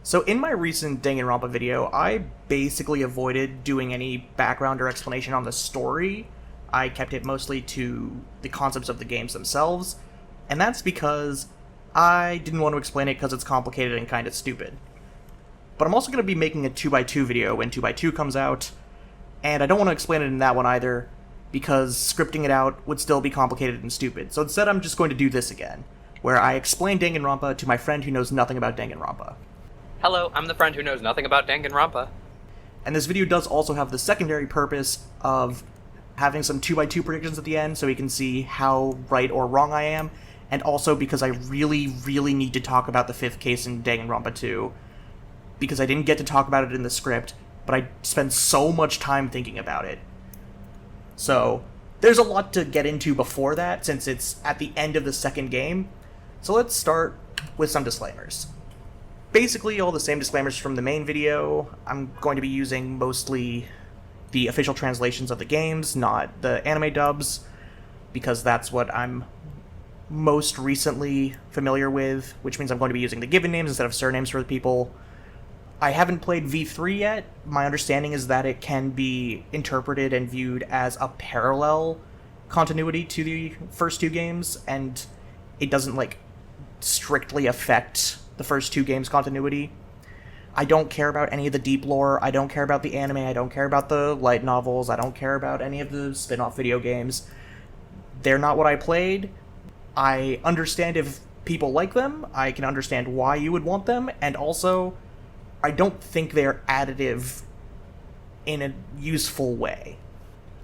So in my recent Danganronpa video, I basically avoided doing any background or explanation on the story. I kept it mostly to the concepts of the games themselves, and that's because I didn't want to explain it because it's complicated and kind of stupid. But I'm also going to be making a 2x2 video when 2x2 comes out, and I don't want to explain it in that one either, because scripting it out would still be complicated and stupid. So instead I'm just going to do this again, where I explain Danganronpa to my friend who knows nothing about Danganronpa. Hello, I'm the friend who knows nothing about Danganronpa. And this video does also have the secondary purpose of having some 2x2 predictions at the end so we can see how right or wrong I am, and also because I really need to talk about the fifth case in Danganronpa 2, because I didn't get to talk about it in the script, but I spent so much time thinking about it. So, there's a lot to get into before that, since it's at the end of the second game. So let's start with some disclaimers. Basically, all the same disclaimers from the main video. I'm going to be using mostly the official translations of the games, not the anime dubs, because that's what I'm most recently familiar with, which means I'm going to be using the given names instead of surnames for the people. I haven't played V3 yet. My understanding is that it can be interpreted and viewed as a parallel continuity to the first two games, and it doesn't, strictly affect the first two games' continuity. I don't care about any of the deep lore, I don't care about the anime, I don't care about the light novels, I don't care about any of the spin-off video games. They're not what I played. I understand if people like them, I can understand why you would want them, and also, I don't think they're additive in a useful way.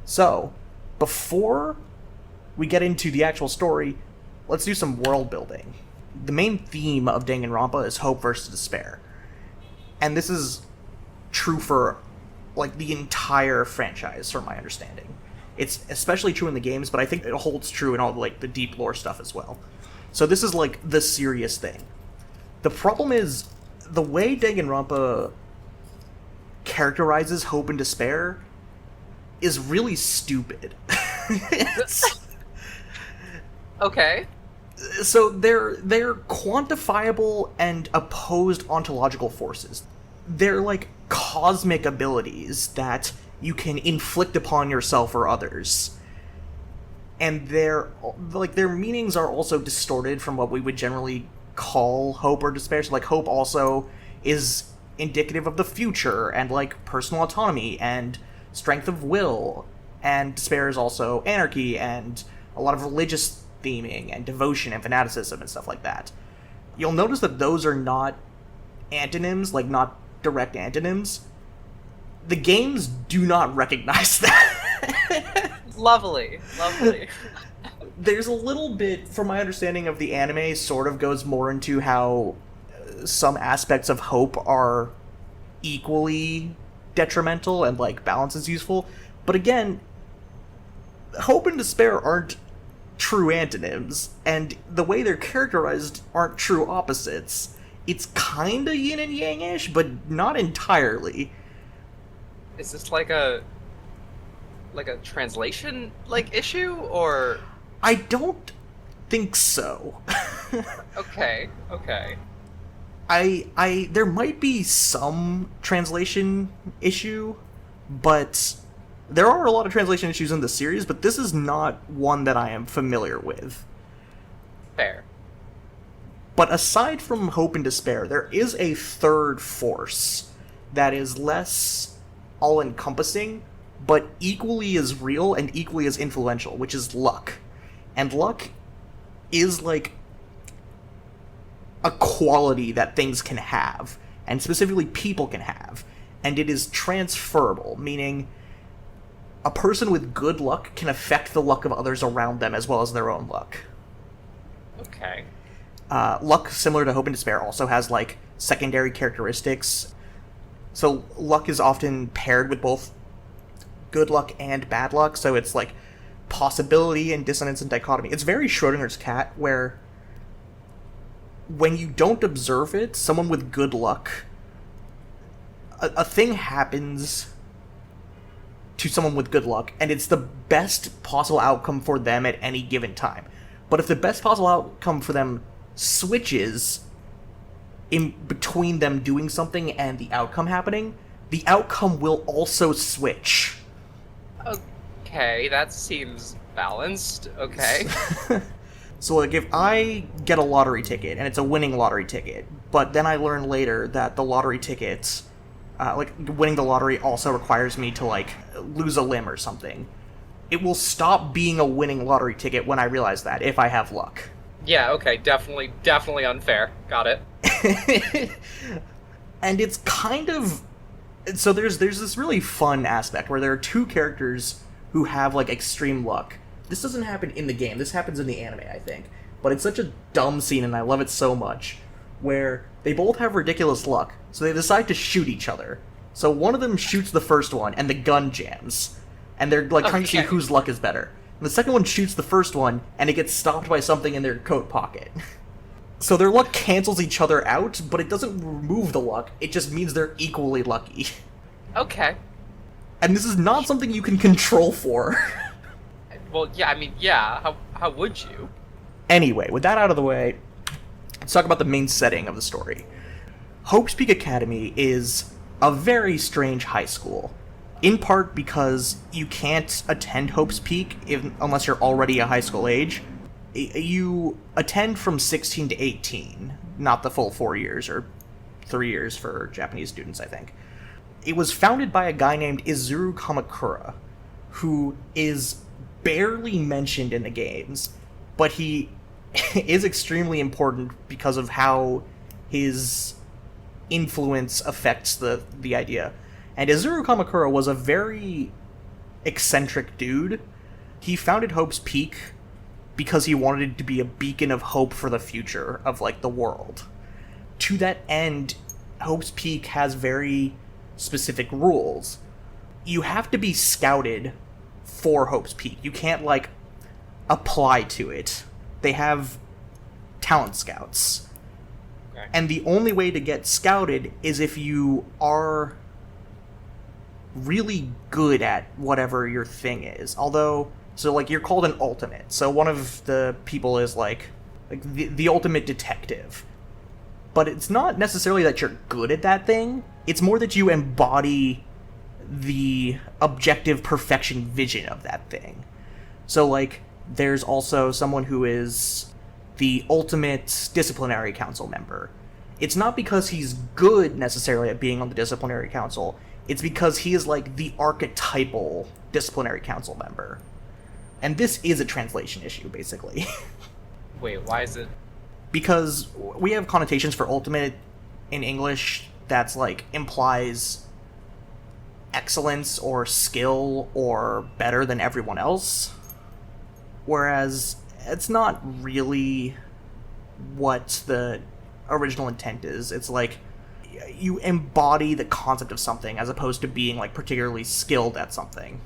So, before we get into the actual story, let's do some world building. The main theme of Danganronpa is hope versus despair. And this is true for, the entire franchise, from my understanding. It's especially true in the games, but I think it holds true in all, the deep lore stuff as well. So this is, the serious thing. The problem is, the way Danganronpa characterizes hope and despair is really stupid. Okay. So they're quantifiable and opposed ontological forces. They're cosmic abilities that you can inflict upon yourself or others. And their meanings are also distorted from what we would generally call hope or despair. So hope also is indicative of the future and personal autonomy and strength of will, and despair is also anarchy and a lot of religious theming and devotion and fanaticism and stuff like that. You'll notice that those are not antonyms, not direct antonyms. The games do not recognize that. Lovely. There's a little bit, from my understanding of the anime, sort of goes more into how some aspects of hope are equally detrimental and balance is useful. But again, hope and despair aren't true antonyms, and the way they're characterized aren't true opposites. It's kinda yin and yang-ish, but not entirely. Is this like a translation issue, or? I don't think so. Okay. There might be some translation issue, but there are a lot of translation issues in the series, but this is not one that I am familiar with. Fair. But aside from hope and despair, there is a third force that is less all-encompassing, but equally as real and equally as influential, which is luck. And luck is a quality that things can have, and specifically people can have, and it is transferable, meaning a person with good luck can affect the luck of others around them as well as their own luck. Okay. Luck, similar to hope and despair, also has secondary characteristics. So luck is often paired with both good luck and bad luck, so it's possibility and dissonance and dichotomy. It's very Schrodinger's cat, where when you don't observe it, someone with good luck, a thing happens to someone with good luck, and it's the best possible outcome for them at any given time. But if the best possible outcome for them switches, in between them doing something and the outcome happening, the outcome will also switch. Okay, that seems balanced. Okay. So, like, if I get a lottery ticket, and it's a winning lottery ticket, but then I learn later that the lottery ticket, winning the lottery also requires me to, like, lose a limb or something, it will stop being a winning lottery ticket when I realize that, if I have luck. Yeah, okay, definitely unfair. Got it. And it's kind of... So there's this really fun aspect where there are two characters who have, like, extreme luck. This doesn't happen in the game, this happens in the anime, I think. But it's such a dumb scene, and I love it so much, where they both have ridiculous luck, so they decide to shoot each other. So one of them shoots the first one, and the gun jams. And they're, like, trying to see whose luck is better. And the second one shoots the first one, and it gets stopped by something in their coat pocket. So their luck cancels each other out, but it doesn't remove the luck, it just means they're equally lucky. Okay. And this is not something you can control for. Well, yeah, I mean, yeah, how would you? Anyway, with that out of the way, let's talk about the main setting of the story. Hope's Peak Academy is a very strange high school. In part because you can't attend Hope's Peak unless you're already a high school age. You attend from 16 to 18, not the full 4 years, or 3 years for Japanese students, I think. It was founded by a guy named Izuru Kamakura, who is barely mentioned in the games, but he is extremely important because of how his influence affects the idea. And Izuru Kamakura was a very eccentric dude. He founded Hope's Peak because he wanted it to be a beacon of hope for the future of, like, the world. To that end, Hope's Peak has very specific rules. You have to be scouted for Hope's Peak. You can't, like, apply to it. They have talent scouts. Okay. And the only way to get scouted is if you are really good at whatever your thing is. Although, so, like, you're called an ultimate. So one of the people is, like the ultimate detective. But it's not necessarily that you're good at that thing. It's more that you embody the objective perfection vision of that thing. So, like, there's also someone who is the ultimate disciplinary council member. It's not because he's good necessarily at being on the disciplinary council. It's because he is, like, the archetypal disciplinary council member. And this is a translation issue, basically. Wait, why is it? Because we have connotations for ultimate in English that's, like, implies excellence or skill or better than everyone else. Whereas it's not really what the original intent is. It's like you embody the concept of something as opposed to being, like, particularly skilled at something.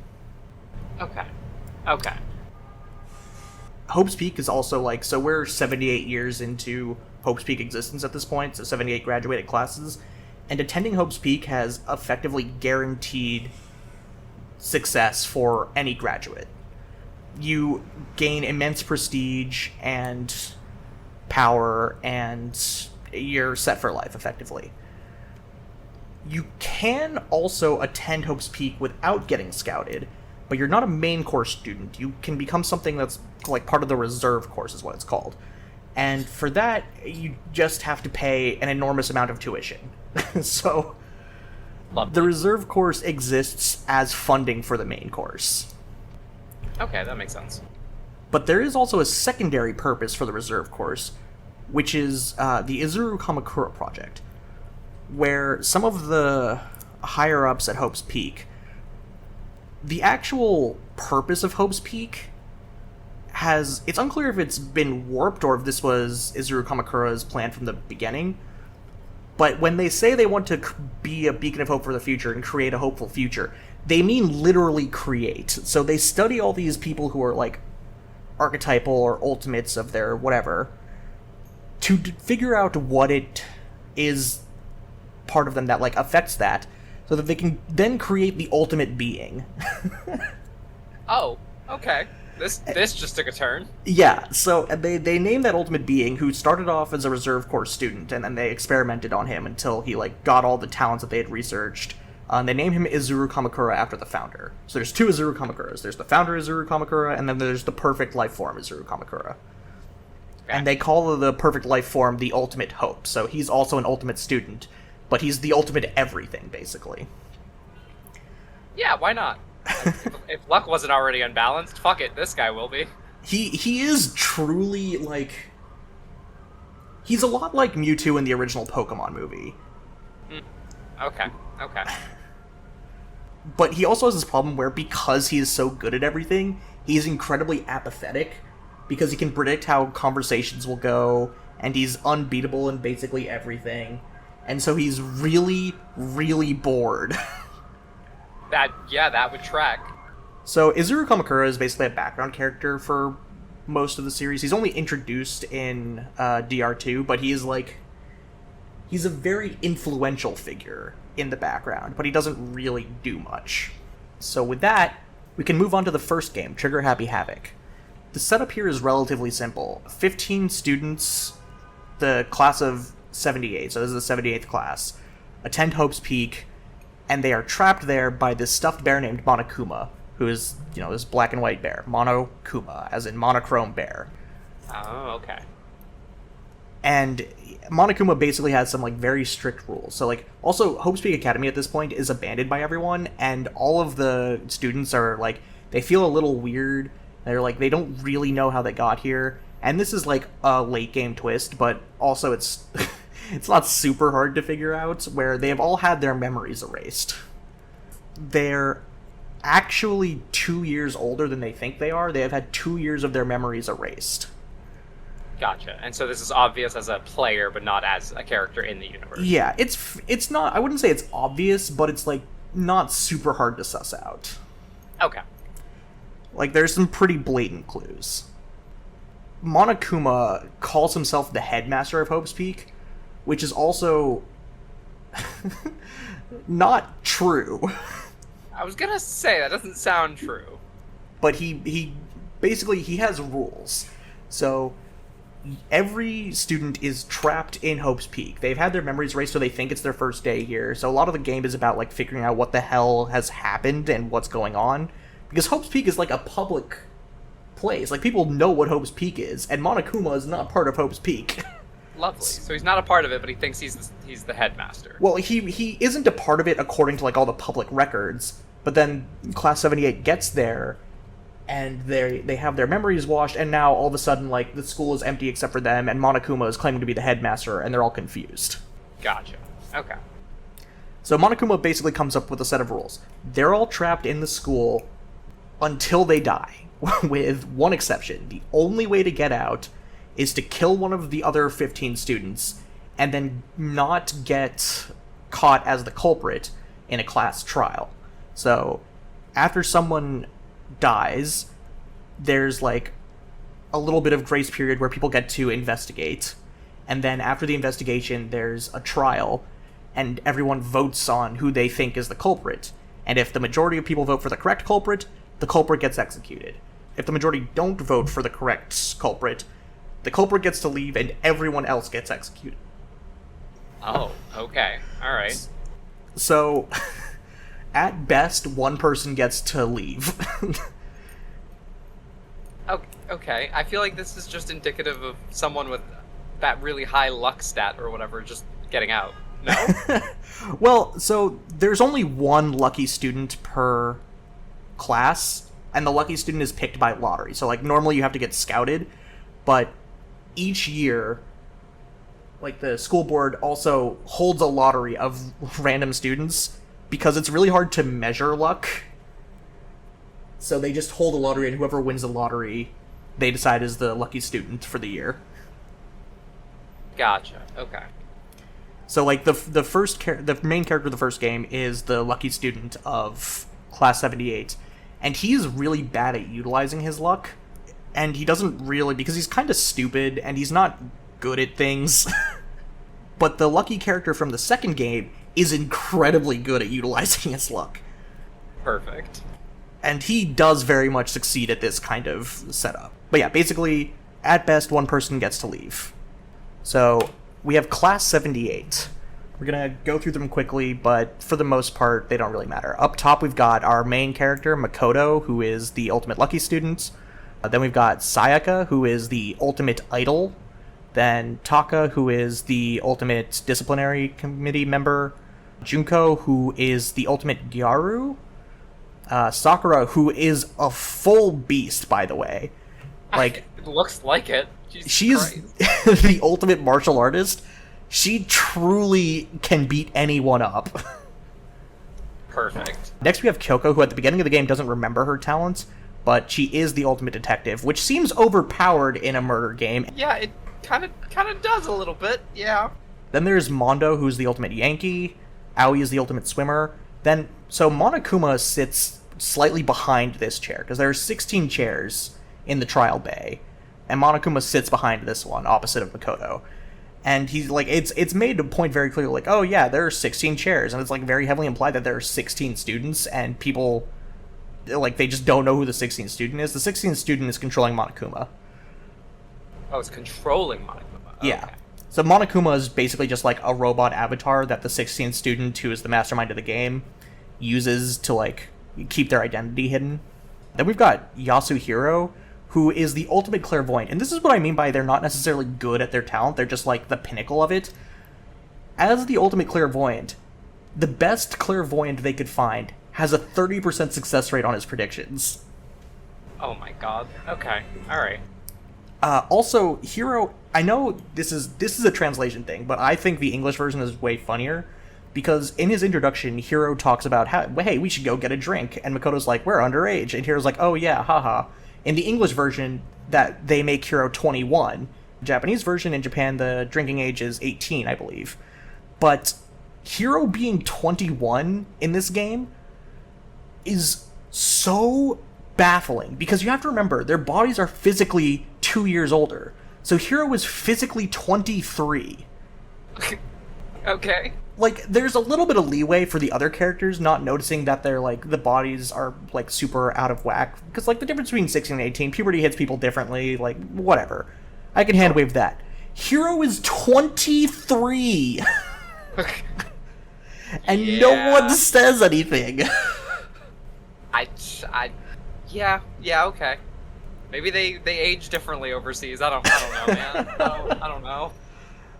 Okay. Hope's Peak is also, like, so we're 78 years into Hope's Peak existence at this point, so 78 graduated classes, and attending Hope's Peak has effectively guaranteed success for any graduate. You gain immense prestige and power, and you're set for life, effectively. You can also attend Hope's Peak without getting scouted, but you're not a main course student. You can become something that's, like, part of the reserve course is what it's called. And for that, you just have to pay an enormous amount of tuition. So, the reserve course exists as funding for the main course. Okay, that makes sense. But there is also a secondary purpose for the reserve course, which is the Izuru Kamakura project, where some of the higher-ups at Hope's Peak, the actual purpose of Hope's Peak it's unclear if it's been warped or if this was Izuru Kamakura's plan from the beginning, but when they say they want to be a beacon of hope for the future and create a hopeful future, they mean literally create. So they study all these people who are, like, archetypal or ultimates of their whatever, to figure out what it is part of them that, like, affects that, so that they can then create the ultimate being. Oh, okay. This just took a turn. Yeah, so they named that ultimate being, who started off as a reserve corps student, and then they experimented on him until he got all the talents that they had researched. And they named him Izuru Kamakura after the founder. So there's two Izuru Kamakuras. There's the founder Izuru Kamakura, and then there's the perfect life form Izuru Kamakura. Okay. And they call the perfect life form the ultimate hope. So he's also an ultimate student, but he's the ultimate everything, basically. Yeah, why not? If luck wasn't already unbalanced, fuck it, this guy will be. He is truly, he's a lot like Mewtwo in the original Pokemon movie. Okay. But he also has this problem where, because he is so good at everything, he's incredibly apathetic, because he can predict how conversations will go, and he's unbeatable in basically everything. And so he's really, really bored. That would track. So Izuru Kamakura is basically a background character for most of the series. He's only introduced in DR2, but he's a very influential figure in the background, but he doesn't really do much. So with that, we can move on to the first game, Trigger Happy Havoc. The setup here is relatively simple. 15 students, the class of 78, so this is the 78th class, attend Hope's Peak, and they are trapped there by this stuffed bear named Monokuma, who is, this black and white bear. Monokuma, as in monochrome bear. Oh, okay. And Monokuma basically has some, very strict rules. So, also, Hope's Peak Academy at this point is abandoned by everyone, and all of the students are, they feel a little weird. They're, they don't really know how they got here. And this is, a late-game twist, but also it's it's not super hard to figure out, where they have all had their memories erased. They're actually 2 years older than they think they are. They have had 2 years of their memories erased. Gotcha. And so this is obvious as a player, but not as a character in the universe. Yeah, it's not, I wouldn't say it's obvious, but it's, not super hard to suss out. Okay. There's some pretty blatant clues. Monokuma calls himself the headmaster of Hope's Peak, which is also not true. I was gonna say, that doesn't sound true. But he basically, he has rules. So every student is trapped in Hope's Peak. They've had their memories erased, so they think it's their first day here. So a lot of the game is about, figuring out what the hell has happened and what's going on. Because Hope's Peak is, a public place. People know what Hope's Peak is, and Monokuma is not part of Hope's Peak. Lovely. So he's not a part of it, but he thinks he's the headmaster. Well, he isn't a part of it according to, all the public records, but then Class 78 gets there, and they have their memories washed, and now all of a sudden, the school is empty except for them, and Monokuma is claiming to be the headmaster, and they're all confused. Gotcha. Okay. So Monokuma basically comes up with a set of rules. They're all trapped in the school until they die, with one exception. The only way to get out is to kill one of the other 15 students, and then not get caught as the culprit in a class trial. So, after someone dies, there's, a little bit of grace period where people get to investigate, and then after the investigation, there's a trial, and everyone votes on who they think is the culprit. And if the majority of people vote for the correct culprit, the culprit gets executed. If the majority don't vote for the correct culprit, the culprit gets to leave and everyone else gets executed. Oh, okay. Alright. So, at best, one person gets to leave. Okay. I feel like this is just indicative of someone with that really high luck stat or whatever just getting out. No? Well, so there's only one lucky student per class, and the lucky student is picked by lottery. So, normally you have to get scouted, but each year, the school board also holds a lottery of random students, because it's really hard to measure luck. So they just hold a lottery, and whoever wins the lottery, they decide is the lucky student for the year. Gotcha. Okay. So, the main character of the first game is the lucky student of Class 78, and he is really bad at utilizing his luck, and he doesn't really, because he's kind of stupid, and he's not good at things. But the lucky character from the second game is incredibly good at utilizing his luck. Perfect. And he does very much succeed at this kind of setup. But yeah, basically, at best, one person gets to leave. So, we have Class 78. We're gonna go through them quickly, but for the most part, they don't really matter. Up top, we've got our main character, Makoto, who is the ultimate lucky student. Then we've got Sayaka, who is the ultimate idol. Then Taka, who is the ultimate disciplinary committee member. Junko, who is the ultimate Gyaru. Sakura, who is a full beast, by the way. Like, it looks like it. She's the ultimate martial artist. She truly can beat anyone up. Perfect. Next we have Kyoko, who at the beginning of the game doesn't remember her talents, but she is the ultimate detective, which seems overpowered in a murder game. Yeah, it kind of does a little bit, yeah. Then there's Mondo, who's the ultimate Yankee. Aoi is the ultimate swimmer. So Monokuma sits slightly behind this chair, because there are 16 chairs in the trial bay, and Monokuma sits behind this one, opposite of Makoto. And he's like, it's made a point very clearly, like, oh yeah, there are 16 chairs, and it's like very heavily implied that there are 16 students, and people, like, they just don't know who the 16th student is. The 16th student is controlling Monokuma. Oh, it's controlling Monokuma. Okay. Yeah. So Monokuma is basically just like a robot avatar that the 16th student, who is the mastermind of the game, uses to, like, keep their identity hidden. Then we've got Yasuhiro, who is the ultimate clairvoyant. And this is what I mean by they're not necessarily good at their talent, they're just like the pinnacle of it. As the ultimate clairvoyant, the best clairvoyant they could find has a 30% success rate on his predictions. Oh my god. Okay. Alright. Also, Hiro, I know this is a translation thing, but I think the English version is way funnier, because in his introduction, Hiro talks about how, hey, we should go get a drink, and Makoto's like, we're underage, and Hiro's like, oh yeah, haha. In the English version, that they make Hiro 21. Japanese version, in Japan, the drinking age is 18, I believe. But Hiro being 21 in this game is so baffling, because you have to remember, their bodies are physically 2 years older. So Hiro is physically 23. Okay. Like, there's a little bit of leeway for the other characters not noticing that they're, like, the bodies are, like, super out of whack. Because, like, the difference between 16 and 18, puberty hits people differently, like, whatever. I can handwave that. Hiro is 23! And yeah. no one says anything. Yeah, okay. Maybe they age differently overseas. I don't know, man. I don't know.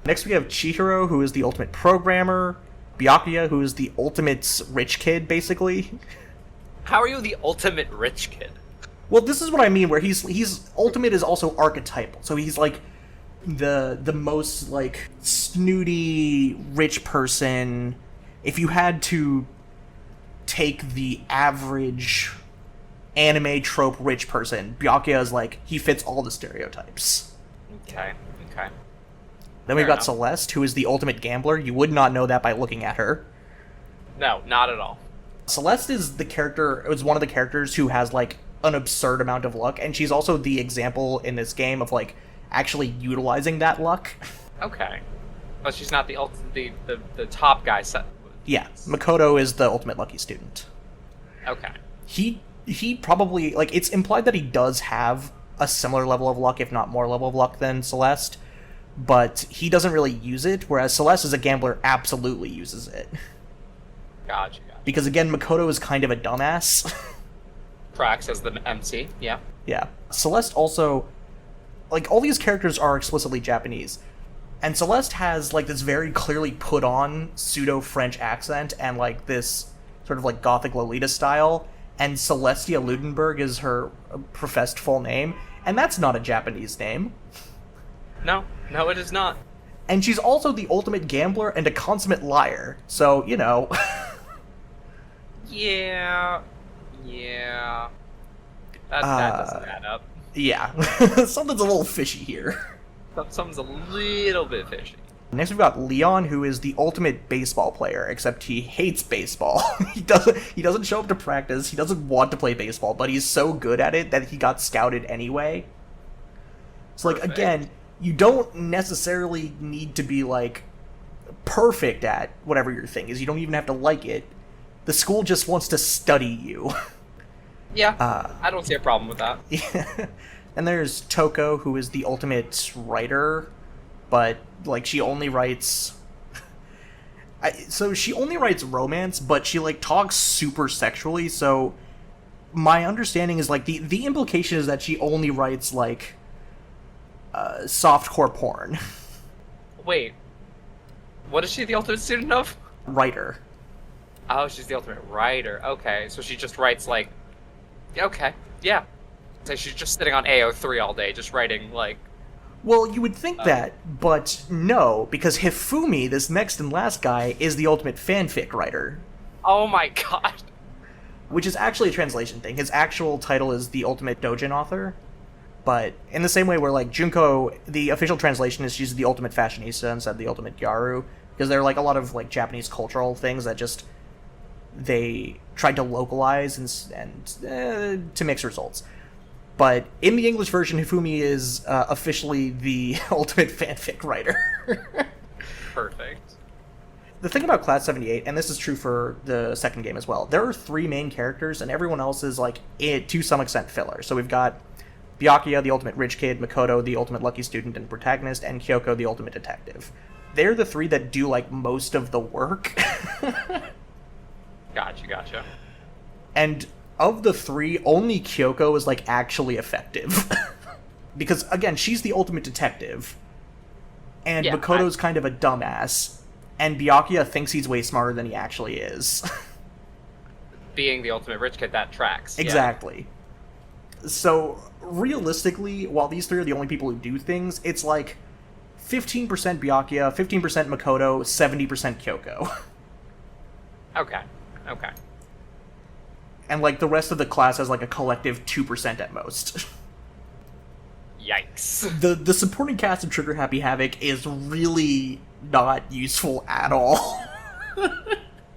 Next we have Chihiro, who is the ultimate programmer. Byakuya, who is the ultimate rich kid, basically. How are you the ultimate rich kid? Well, this is what I mean, where he's ultimate is also archetypal. So he's like the most, like, snooty rich person. If you had to take the average anime trope rich person, Byakuya is like, he fits all the stereotypes. Okay. Then we've got Celeste, who is the ultimate gambler. You would not know that by looking at her. No, not at all. Celeste is one of the characters who has, like, an absurd amount of luck, and she's also the example in this game of, like, actually utilizing that luck. Okay. But she's not the top guy set. Yeah, Makoto is the ultimate lucky student. Okay. He probably, like, it's implied that he does have a similar level of luck, if not more level of luck than Celeste, but he doesn't really use it, whereas Celeste as a gambler absolutely uses it. Gotcha. Because, again, Makoto is kind of a dumbass. Prax as the MC, yeah. Yeah. Celeste also, like, all these characters are explicitly Japanese, and Celeste has, like, this very clearly put-on pseudo-French accent and, like, this sort of, like, gothic Lolita style, and Celestia Ludenberg is her professed full name, and that's not a Japanese name. No, it is not. And she's also the ultimate gambler and a consummate liar, so, you know. Yeah. That doesn't add up. Yeah. Something's a little fishy here. Something's a little bit fishy. Next we've got Leon, who is the ultimate baseball player, except he hates baseball. He doesn't show up to practice, he doesn't want to play baseball, but he's so good at it that he got scouted anyway. So, like, Perfect. again, you don't necessarily need to be, like, perfect at whatever your thing is. You don't even have to like it. The school just wants to study you. Yeah, Uh, I don't see a problem with that. yeah. And there's Toko, who is the ultimate writer, but like she only writes. So she only writes romance, but she like talks super sexually. So my understanding is like the implication is that she only writes like softcore porn. Wait, what is she the ultimate student of? Writer. Oh, she's the ultimate writer. Okay, so she just writes like, okay, yeah. So she's just sitting on AO3 all day, just writing like. Well, you would think that, but no, because Hifumi, this next and last guy, is the ultimate fanfic writer. Oh my god. Which is actually a translation thing. His actual title is the ultimate doujin author. But in the same way where, like, Junko, the official translation is she's the ultimate fashionista instead of the ultimate gyaru. Because there are, like, a lot of, like, Japanese cultural things that just they tried to localize and to mix results. But in the English version, Hifumi is officially the ultimate fanfic writer. Perfect. The thing about Class 78, and this is true for the second game as well, there are 3 main characters, and everyone else is, like, to some extent filler. So we've got Byakuya, the ultimate rich kid, Makoto, the ultimate lucky student and protagonist, and Kyoko, the ultimate detective. They're the 3 that do, like, most of the work. Gotcha. And of the 3, only Kyoko is, like, actually effective. Because, again, she's the ultimate detective, and Yeah, Makoto's kind of a dumbass, and Byakuya thinks he's way smarter than he actually is. Being the ultimate rich kid, that tracks. Yeah. Exactly. So, realistically, while these 3 are the only people who do things, it's like 15% Byakuya, 15% Makoto, 70% Kyoko. Okay. And, like, the rest of the class has, like, a collective 2% at most. Yikes. The supporting cast of Trigger Happy Havoc is really not useful at all.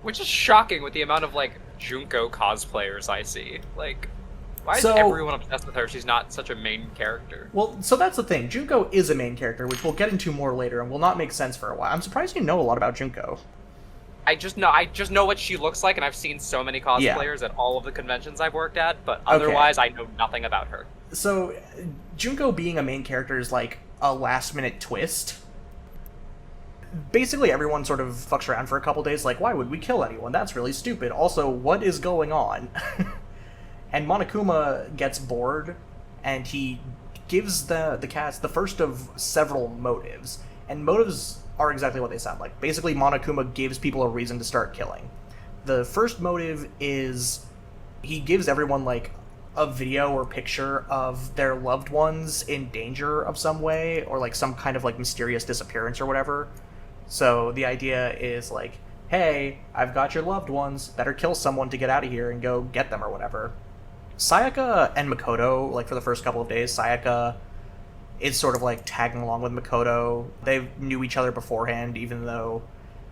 Which is shocking with the amount of, like, Junko cosplayers I see. Like, why is So- everyone obsessed with her if she's not such a main character? Well, so that's the thing. Junko is a main character, which we'll get into more later and will not make sense for a while. I'm surprised you know a lot about Junko. I just know what she looks like, and I've seen so many cosplayers at all of the conventions I've worked at, but otherwise I know nothing about her. So, Junko being a main character is like a last-minute twist. Basically, everyone sort of fucks around for a couple days, like, why would we kill anyone? That's really stupid. Also, what is going on? And Monokuma gets bored, and he gives the cast the first of several motives. And motives are exactly what they sound like. Basically, Monokuma gives people a reason to start killing. The first motive is he gives everyone, like, a video or picture of their loved ones in danger of some way, or, like, some kind of, like, mysterious disappearance or whatever. So the idea is, like, hey, I've got your loved ones, better kill someone to get out of here and go get them or whatever. Sayaka and Makoto, like, for the first couple of days, Sayaka is sort of, like, tagging along with Makoto. They knew each other beforehand, even though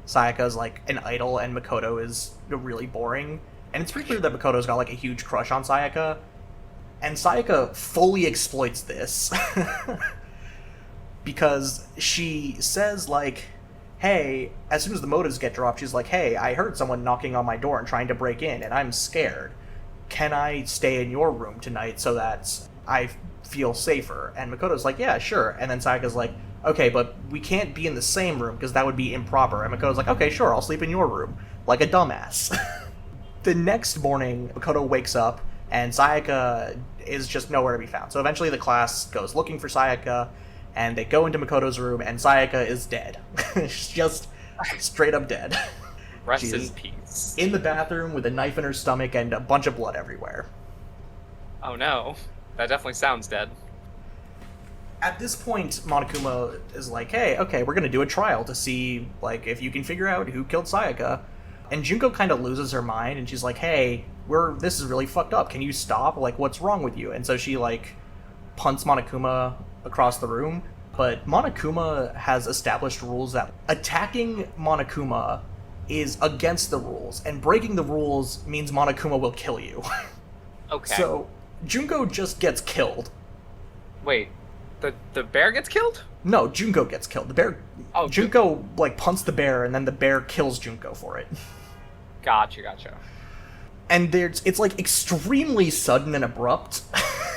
Sayaka's, like, an idol and Makoto is really boring. And it's pretty clear that Makoto's got, like, a huge crush on Sayaka. And Sayaka fully exploits this. Because she says, like, hey, as soon as the motives get dropped, she's like, hey, I heard someone knocking on my door and trying to break in, and I'm scared. Can I stay in your room tonight so that I feel safer? And Makoto's like, yeah, sure. And then Sayaka's like, okay, but we can't be in the same room because that would be improper. And Makoto's like, okay, sure, I'll sleep in your room. Like a dumbass. The next morning, Makoto wakes up, and Sayaka is just nowhere to be found. So eventually the class goes looking for Sayaka, and they go into Makoto's room, and Sayaka is dead. She's just straight up dead. Rest She in is peace. in the bathroom with a knife in her stomach and a bunch of blood everywhere. Oh no. That definitely sounds dead. At this point, Monokuma is like, hey, okay, we're gonna do a trial to see, like, if you can figure out who killed Sayaka. And Junko kind of loses her mind, and she's like, hey, this is really fucked up. Can you stop? Like, what's wrong with you? And so she, like, punts Monokuma across the room. But Monokuma has established rules that attacking Monokuma is against the rules, and breaking the rules means Monokuma will kill you. Okay. So, Junko just gets killed. Wait, the bear gets killed? No, Junko gets killed. The bear... Oh, Junko, like, punts the bear, and then the bear kills Junko for it. Gotcha. And it's like extremely sudden and abrupt.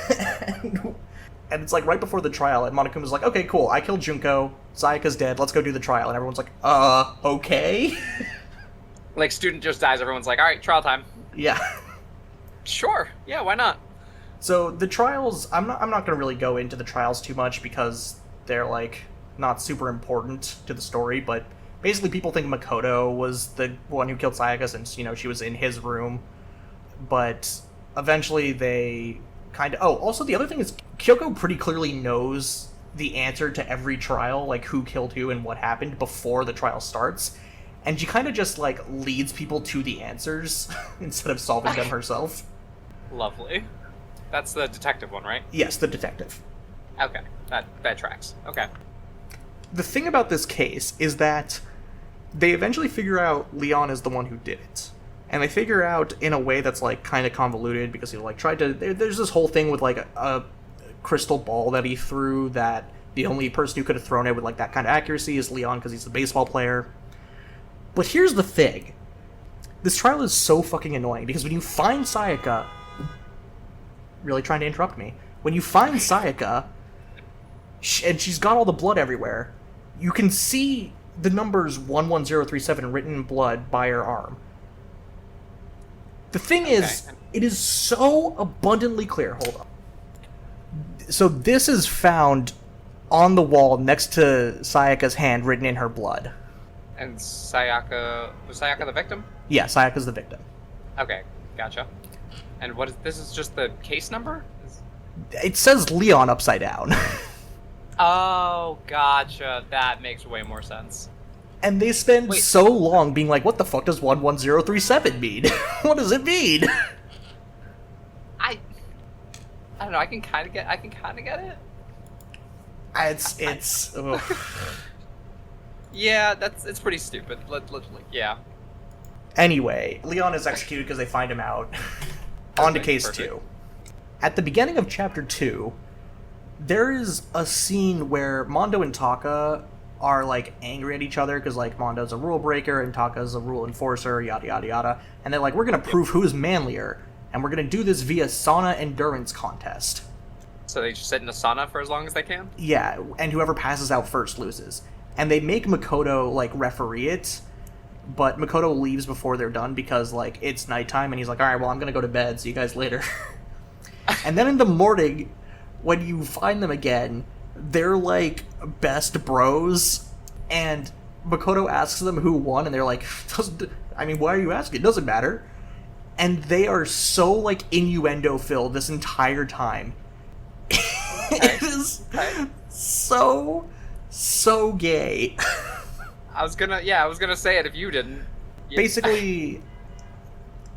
And it's like right before the trial, and Monokuma's like, okay, cool, I killed Junko, Sayaka's dead, let's go do the trial. And everyone's like, okay? Like, student just dies, everyone's like, alright, trial time. Yeah. Sure, yeah, why not? So the trials, I'm not gonna really go into the trials too much because they're like not super important to the story, but basically people think Makoto was the one who killed Sayaka since, she was in his room. But eventually they kind of... Oh, also the other thing is Kyoko pretty clearly knows the answer to every trial, like who killed who and what happened before the trial starts. And she kind of just, like, leads people to the answers instead of solving them herself. Lovely. That's the detective one, right? Yes, the detective. Okay, that tracks. Okay. The thing about this case is that they eventually figure out Leon is the one who did it. And they figure out in a way that's, like, kind of convoluted because he, like, tried to... There's this whole thing with, like, a crystal ball that he threw that the only person who could have thrown it with, like, that kind of accuracy is Leon because he's the baseball player. But here's the thing. This trial is so fucking annoying because when you find Sayaka... Really trying to interrupt me. When you find Sayaka, and she's got all the blood everywhere, you can see the numbers 11037 written in blood by her arm. The thing is, it is so abundantly clear. Hold on. So this is found on the wall next to Sayaka's hand written in her blood. And Sayaka... Was Sayaka the victim? Yeah, Sayaka's the victim. Okay, gotcha. And what is... This is just the case number? It says Leon upside down. Oh, gotcha. That makes way more sense. And they spend so long being like, what the fuck does 11037 mean? What does it mean? I don't know, I can kinda get it. It's Yeah, it's pretty stupid. Yeah. Anyway, Leon is executed because they find him out. On to case 2. At the beginning of chapter 2, there is a scene where Mondo and Taka are, like, angry at each other because, like, Mondo's a rule breaker and Taka's a rule enforcer, yada yada yada. And they're like, we're gonna prove who's manlier, and we're gonna do this via sauna endurance contest. So they just sit in a sauna for as long as they can? Yeah, and whoever passes out first loses. And they make Makoto, like, referee it, but Makoto leaves before they're done because, like, it's nighttime, and he's like, alright, well, I'm gonna go to bed, see you guys later. And then in the morning, when you find them again, they're, like, best bros, and Makoto asks them who won, and they're like, why are you asking? It doesn't matter. And they are so, like, innuendo-filled this entire time. It is so gay. I was gonna say it if you didn't. Basically,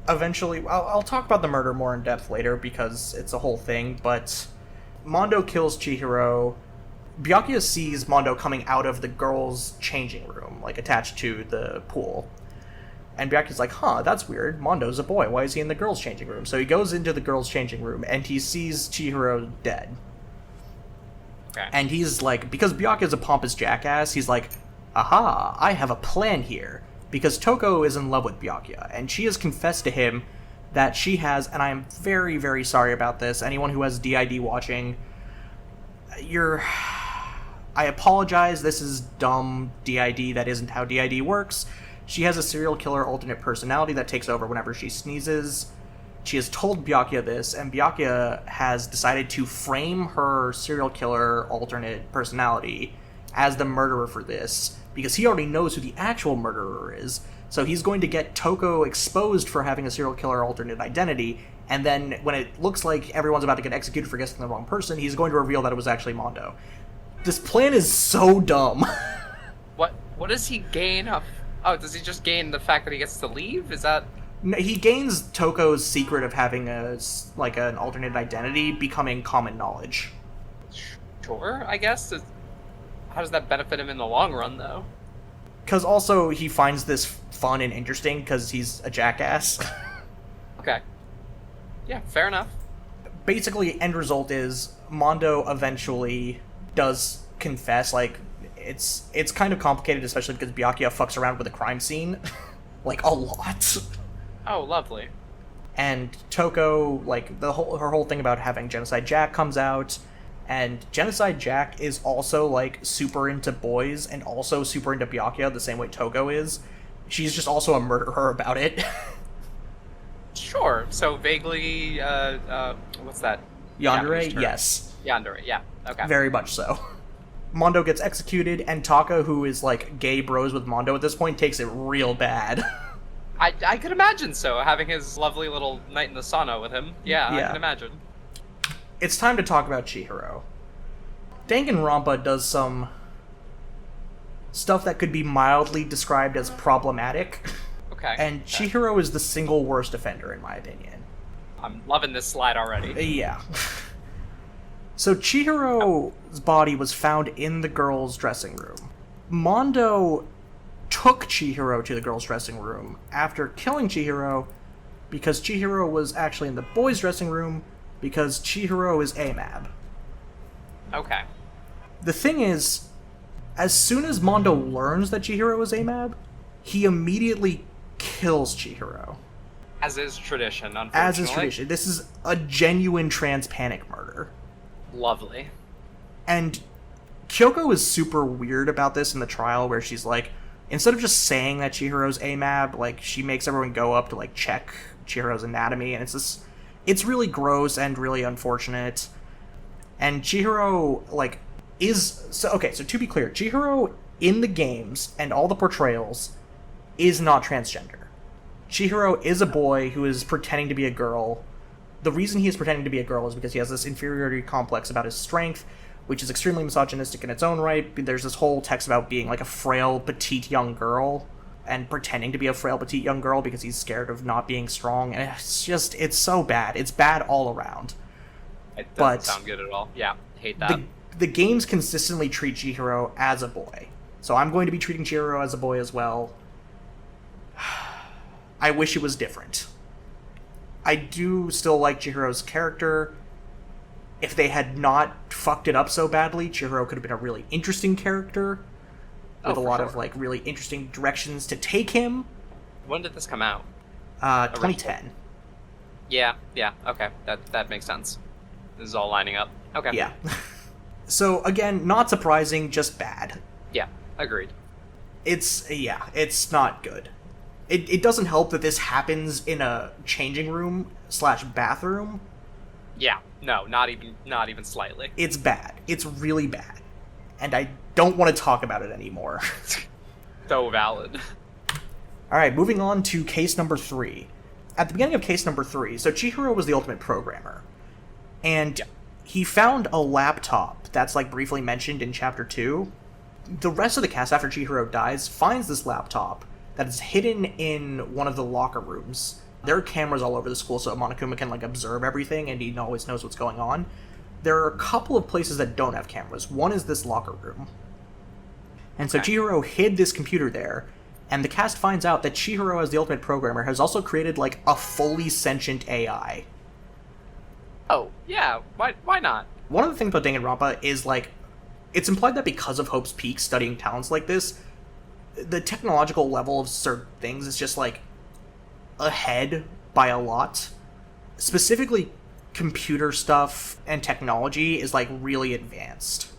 eventually, I'll talk about the murder more in depth later because it's a whole thing, but Mondo kills Chihiro. Byakuya sees Mondo coming out of the girls' changing room, like, attached to the pool. And Byakuya's like, huh, that's weird. Mondo's a boy. Why is he in the girls' changing room? So he goes into the girls' changing room, and he sees Chihiro dead. Okay. And he's like, because Byakuya's a pompous jackass, he's like, aha, I have a plan here. Because Toko is in love with Byakuya, and she has confessed to him that she has, and I am very, very sorry about this, anyone who has DID watching, I apologize, this is dumb DID, that isn't how DID works. She has a serial killer alternate personality that takes over whenever she sneezes. She has told Byakuya this, and Byakuya has decided to frame her serial killer alternate personality as the murderer for this, because he already knows who the actual murderer is. So he's going to get Toko exposed for having a serial killer alternate identity, and then when it looks like everyone's about to get executed for guessing the wrong person, he's going to reveal that it was actually Mondo. This plan is so dumb. What does he gain off? Oh, does he just gain the fact that he gets to leave? Is that... No, he gains Toko's secret of having an alternate identity becoming common knowledge. Sure, I guess. How does that benefit him in the long run, though? Because also he finds this fun and interesting because he's a jackass. Okay. Yeah, fair enough. Basically, end result is Mondo eventually does confess. Like, it's kind of complicated, especially because Byakuya fucks around with the crime scene. Like, a lot. Oh, lovely. And Toko, like, her whole thing about having Genocide Jack comes out, and Genocide Jack is also, like, super into boys and also super into Byakuya the same way Toko is. She's just also a murderer about it. Sure. So vaguely, what's that? Yandere? Yes. Yandere, yeah. Okay. Very much so. Mondo gets executed, and Taka, who is, like, gay bros with Mondo at this point, takes it real bad. I could imagine so, having his lovely little night in the sauna with him. Yeah, I can imagine. It's time to talk about Chihiro. Danganronpa does some stuff that could be mildly described as problematic. Okay. And Chihiro is the single worst offender, in my opinion. I'm loving this slide already. Yeah. So Chihiro's body was found in the girls' dressing room. Mondo took Chihiro to the girls' dressing room after killing Chihiro because Chihiro was actually in the boys' dressing room because Chihiro is AMAB. Okay. The thing is, as soon as Mondo learns that Chihiro is AMAB, he immediately kills Chihiro. As is tradition, unfortunately. As is tradition. This is a genuine trans-panic murder. Lovely. And Kyoko is super weird about this in the trial, where she's like, instead of just saying that Chihiro's AMAB, like, she makes everyone go up to, like, check Chihiro's anatomy, and it's really gross and really unfortunate. And Chihiro, like, so to be clear, Chihiro in the games and all the portrayals is not transgender. Chihiro is a boy who is pretending to be a girl. The reason he is pretending to be a girl is because he has this inferiority complex about his strength, which is extremely misogynistic in its own right. There's this whole text about being like a frail, petite young girl, and pretending to be a frail, petite young girl because he's scared of not being strong, and it's so bad. It's bad all around. It doesn't sound good at all. Yeah, hate that. The games consistently treat Chihiro as a boy, so I'm going to be treating Chihiro as a boy as well. I wish it was different. I do still like Chihiro's character. If they had not fucked it up so badly, Chihiro could have been a really interesting character with a lot of like really interesting directions to take him. When did this come out? 2010. Yeah, okay. That makes sense. This is all lining up. Okay. Yeah. So again, not surprising, just bad. Yeah, agreed. It's not good. It doesn't help that this happens in a changing room / bathroom. Yeah, no, not even slightly. It's bad. It's really bad. And I don't want to talk about it anymore. So valid. Alright, moving on to case number 3. At the beginning of case number 3, so Chihiro was the ultimate programmer. And he found a laptop that's like briefly mentioned in chapter 2. The rest of the cast, after Chihiro dies, finds this laptop that is hidden in one of the locker rooms. There are cameras all over the school, so Monokuma can like observe everything, and he always knows what's going on. There are a couple of places that don't have cameras. One is this locker room. And so Chihiro hid this computer there, and the cast finds out that Chihiro, as the ultimate programmer, has also created like a fully sentient AI. Oh, yeah, why not? One of the things about Danganronpa is like, it's implied that because of Hope's Peak studying talents like this, the technological level of certain things is just like ahead by a lot. Specifically, computer stuff and technology is like really advanced.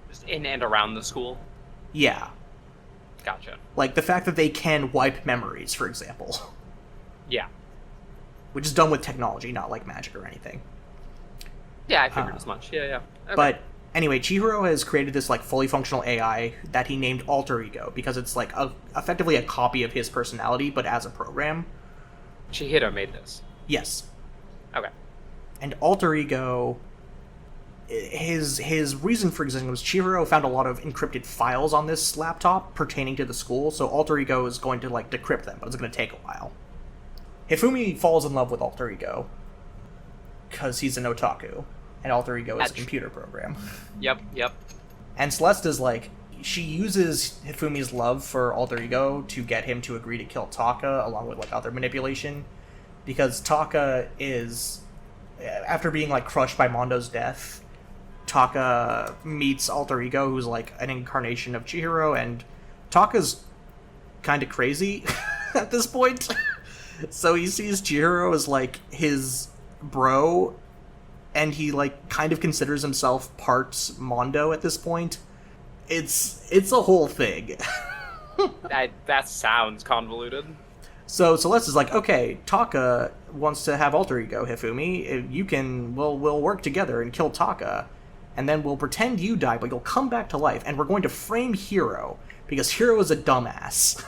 Just in and around the school? Yeah. Gotcha. Like the fact that they can wipe memories, for example. Yeah. Which is done with technology, not like magic or anything. Yeah, I figured as much. Yeah. Okay. But anyway, Chihiro has created this like fully functional AI that he named Alter Ego because it's like effectively a copy of his personality, but as a program. Chihiro made this? Yes. Okay. And Alter Ego, his reason for existing was Chihiro found a lot of encrypted files on this laptop pertaining to the school, so Alter Ego is going to like decrypt them, but it's going to take a while. Hifumi falls in love with Alter Ego because he's an otaku, and Alter Ego is a computer program. Yep. And Celeste is like, she uses Hifumi's love for Alter Ego to get him to agree to kill Taka, along with like other manipulation, because Taka is, after being like crushed by Mondo's death, Taka meets Alter Ego, who's like an incarnation of Chihiro, and Taka's kind of crazy at this point. So he sees Chihiro as, like, his bro, and he, like, kind of considers himself part Mondo at this point. It's a whole thing. That sounds convoluted. So Celeste is like, okay, Taka wants to have alter ego, Hifumi. We'll work together and kill Taka. And then we'll pretend you die, but you'll come back to life. And we're going to frame Hiro, because Hiro is a dumbass.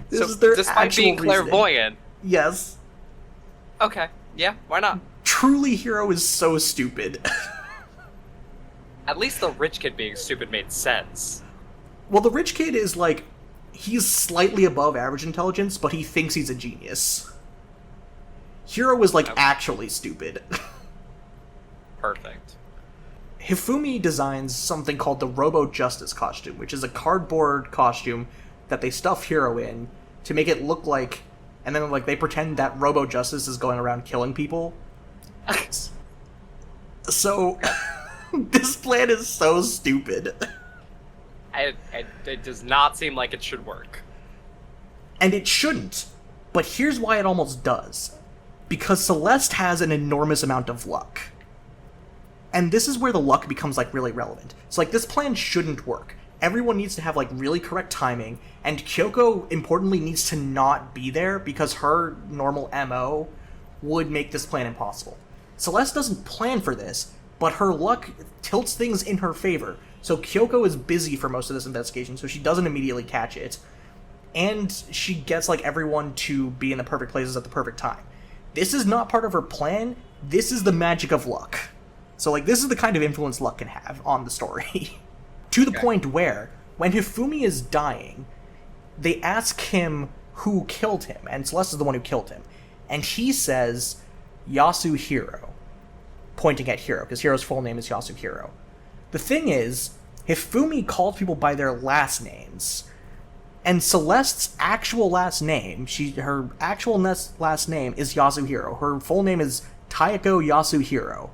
This is their despite being clairvoyant. Yes. Okay, yeah, why not? Truly, Hiro is so stupid. At least the rich kid being stupid made sense. Well, the rich kid is, like, he's slightly above average intelligence, but he thinks he's a genius. Hiro is, like, actually stupid. Perfect. Hifumi designs something called the Robo Justice costume, which is a cardboard costume that they stuff Hiro in to make it look like, and then, like, they pretend that Robo Justice is going around killing people. So, this plan is so stupid. It does not seem like it should work. And it shouldn't. But here's why it almost does. Because Celeste has an enormous amount of luck. And this is where the luck becomes, like, really relevant. So, like, this plan shouldn't work. Everyone needs to have, like, really correct timing, and Kyoko, importantly, needs to not be there because her normal MO would make this plan impossible. Celeste doesn't plan for this, but her luck tilts things in her favor. So Kyoko is busy for most of this investigation, so she doesn't immediately catch it. And she gets, like, everyone to be in the perfect places at the perfect time. This is not part of her plan. This is the magic of luck. So, like, this is the kind of influence luck can have on the story. To the point where, when Hifumi is dying, they ask him who killed him, and Celeste is the one who killed him. And he says, Yasuhiro, pointing at Hiro, because Hiro's full name is Yasuhiro. The thing is, Hifumi calls people by their last names, and Celeste's actual last name, her actual last name is Yasuhiro. Her full name is Taeko Yasuhiro.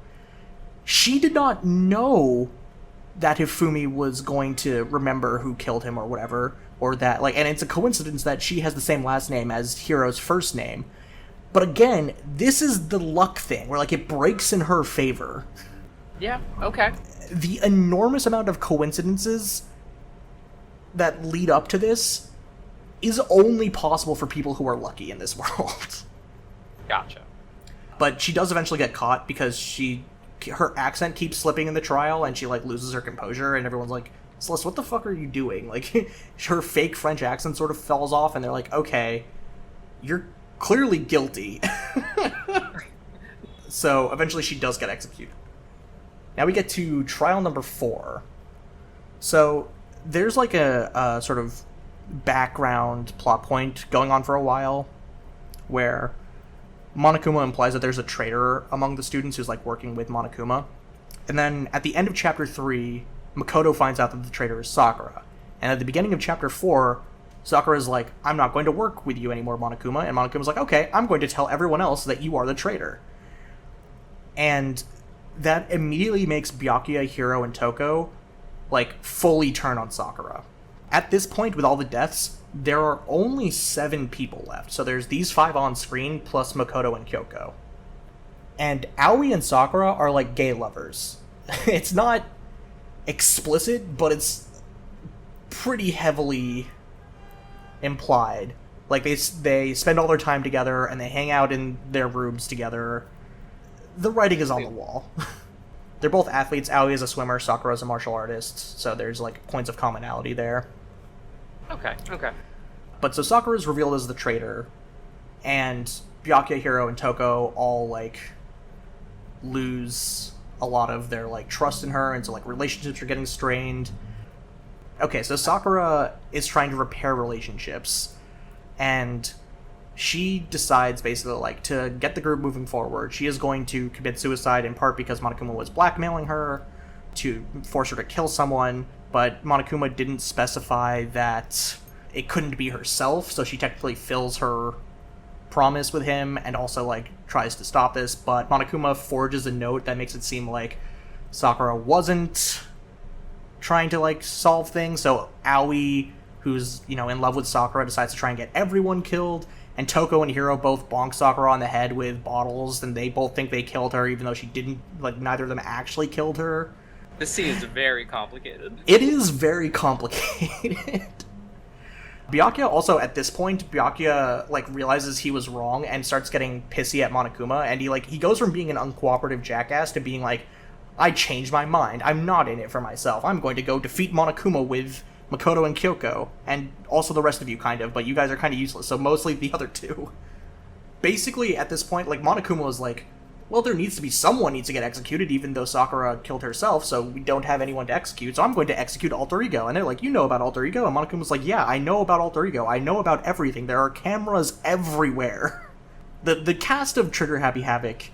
She did not know that Hifumi was going to remember who killed him or whatever, or that, like, and it's a coincidence that she has the same last name as Hiro's first name. But again, this is the luck thing, where, like, it breaks in her favor. Yeah, okay. The enormous amount of coincidences that lead up to this is only possible for people who are lucky in this world. Gotcha. But she does eventually get caught because her accent keeps slipping in the trial, and she, like, loses her composure, and everyone's like, Celeste, what the fuck are you doing? Like, her fake French accent sort of falls off, and they're like, okay, you're clearly guilty. So, eventually she does get executed. Now we get to trial number 4. So, there's, like, a sort of background plot point going on for a while, where Monokuma implies that there's a traitor among the students who's, like, working with Monokuma. And then, at the end of Chapter 3, Makoto finds out that the traitor is Sakura. And at the beginning of Chapter 4, Sakura's like, I'm not going to work with you anymore, Monokuma. And Monokuma's like, okay, I'm going to tell everyone else that you are the traitor. And that immediately makes Byakuya, Hiro, and Toko, like, fully turn on Sakura. At this point, with all the deaths, there are only 7 people left. So there's these 5 on screen, plus Makoto and Kyoko. And Aoi and Sakura are, like, gay lovers. It's not explicit, but it's pretty heavily implied. Like, they spend all their time together, and they hang out in their rooms together. The writing is on the wall. They're both athletes. Aoi is a swimmer, Sakura is a martial artist, so there's, like, points of commonality there. Okay. But so Sakura is revealed as the traitor, and Byakuya, Hiro, and Toko all, like, lose a lot of their, like, trust in her, and so, like, relationships are getting strained. Okay, so Sakura is trying to repair relationships, and she decides, basically, like, to get the group moving forward, she is going to commit suicide, in part because Monokuma was blackmailing her to force her to kill someone, but Monokuma didn't specify that it couldn't be herself, so she technically fills her promise with him and also, like, tries to stop this, but Monokuma forges a note that makes it seem like Sakura wasn't trying to, like, solve things, so Aoi, who's, in love with Sakura, decides to try and get everyone killed, and Toko and Hiro both bonk Sakura on the head with bottles, and they both think they killed her, even though she didn't, neither of them actually killed her. This scene is very complicated. It is very complicated. Byakuya also, at this point, realizes he was wrong and starts getting pissy at Monokuma, and he goes from being an uncooperative jackass to being like, I changed my mind, I'm not in it for myself, I'm going to go defeat Monokuma with Makoto and Kyoko, and also the rest of you, kind of, but you guys are kind of useless, so mostly the other two. Basically, at this point, Monokuma was like, well, there needs to be someone needs to get executed, even though Sakura killed herself, so we don't have anyone to execute, so I'm going to execute Alter Ego. And they're like, you know about Alter Ego? And Monokuma's like, yeah, I know about Alter Ego. I know about everything. There are cameras everywhere. The cast of Trigger Happy Havoc,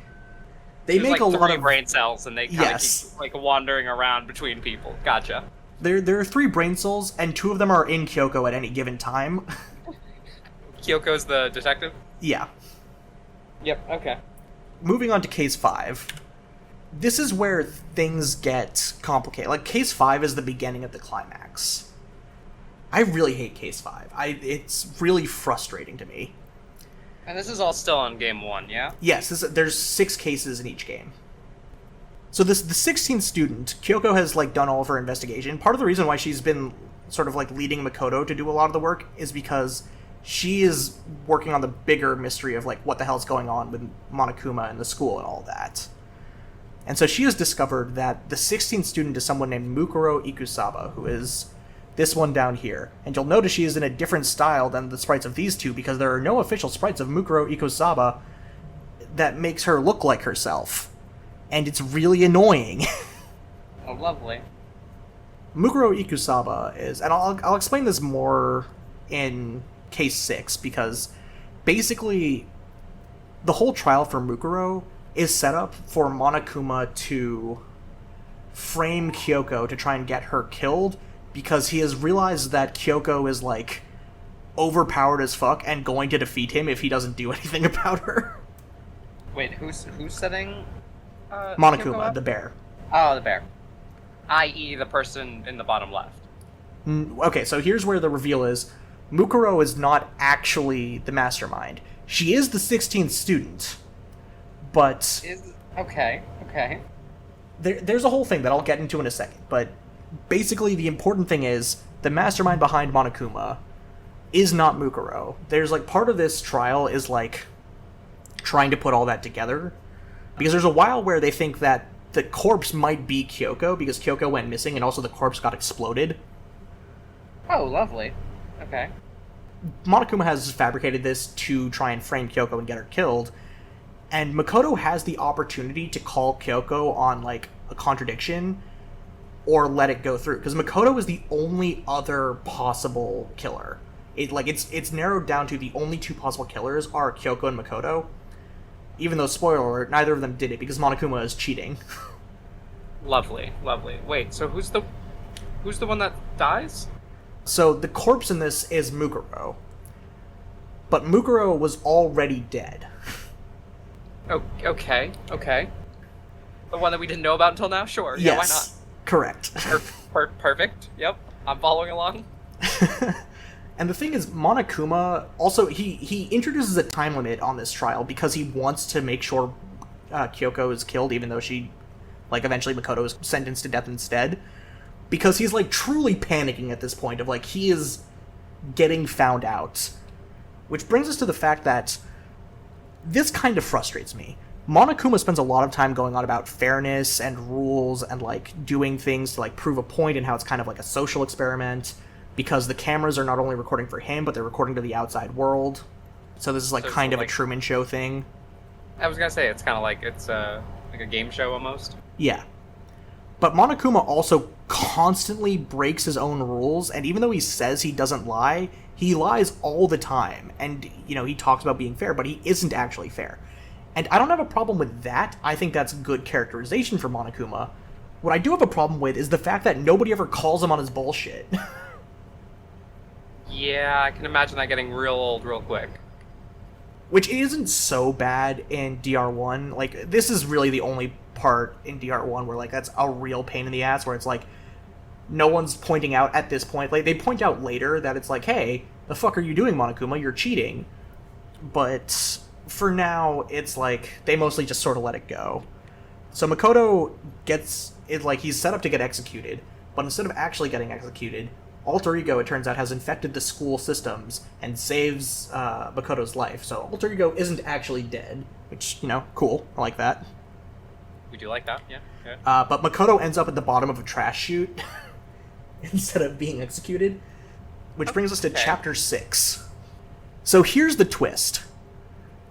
they There's make a lot of brain cells, and they kind of keep wandering around between people. Gotcha. There are 3 brain cells, and 2 of them are in Kyoko at any given time. Kyoko's the detective? Yeah. Yep, okay. Moving on to Case 5. This is where things get complicated. Case 5 is the beginning of the climax. I really hate Case 5. It's really frustrating to me. And this is all still on Game 1, yeah? Yes, there's 6 cases in each game. So the 16th student, Kyoko has, done all of her investigation. Part of the reason why she's been sort of, leading Makoto to do a lot of the work is because she is working on the bigger mystery of, what the hell's going on with Monokuma and the school and all that. And so she has discovered that the 16th student is someone named Mukuro Ikusaba, who is this one down here. And you'll notice she is in a different style than the sprites of these two, because there are no official sprites of Mukuro Ikusaba that makes her look like herself. And it's really annoying. Oh, lovely. Mukuro Ikusaba is... And I'll explain this more in Case 6, because basically the whole trial for Mukuro is set up for Monokuma to frame Kyoko to try and get her killed, because he has realized that Kyoko is, overpowered as fuck and going to defeat him if he doesn't do anything about her. Wait, who's setting Monokuma, the bear. Oh, the bear. I.e. the person in the bottom left. Okay, so here's where the reveal is. Mukuro is not actually the mastermind. She is the 16th student, but... Okay. There's a whole thing that I'll get into in a second, but basically the important thing is the mastermind behind Monokuma is not Mukuro. There's, part of this trial is, trying to put all that together, because there's a while where they think that the corpse might be Kyoko, because Kyoko went missing, and also the corpse got exploded. Oh, lovely. Okay. Monokuma has fabricated this to try and frame Kyoko and get her killed, and Makoto has the opportunity to call Kyoko on, a contradiction, or let it go through, because Makoto is the only other possible killer. It's narrowed down to the only 2 possible killers are Kyoko and Makoto, even though, spoiler alert, neither of them did it, because Monokuma is cheating. Lovely. Wait, so who's the one that dies? So the corpse in this is Mukuro. But Mukuro was already dead. Oh, okay. The one that we didn't know about until now? Sure. Yes, yeah, why not? Correct. Perfect. Yep, I'm following along. And the thing is, Monokuma, also, he introduces a time limit on this trial because he wants to make sure Kyoko is killed, even though she, eventually Makoto is sentenced to death instead. Because he's, truly panicking at this point of, he is getting found out. Which brings us to the fact that this kind of frustrates me. Monokuma spends a lot of time going on about fairness and rules and, doing things to, prove a point and how it's kind of a social experiment, because the cameras are not only recording for him, but they're recording to the outside world. So this is, kind of a Truman Show thing. I was gonna say, it's kind of it's a game show almost. Yeah. But Monokuma also constantly breaks his own rules, and even though he says he doesn't lie, he lies all the time. And, he talks about being fair, but he isn't actually fair. And I don't have a problem with that. I think that's good characterization for Monokuma. What I do have a problem with is the fact that nobody ever calls him on his bullshit. Yeah, I can imagine that getting real old real quick. Which isn't so bad in DR1. This is really the only part in DR1 where, that's a real pain in the ass, where it's no one's pointing out at this point. Like, they point out later that it's like, hey, the fuck are you doing, Monokuma? You're cheating. But for now, it's like, they mostly just sort of let it go. So Makoto gets, it like, he's set up to get executed, but instead of actually getting executed, Alter Ego, it turns out, has infected the school systems and saves Makoto's life. So Alter Ego isn't actually dead, which, you know, cool. I like that. We do like that, yeah. But Makoto ends up at the bottom of a trash chute instead of being executed, which brings us to Chapter 6. So here's the twist.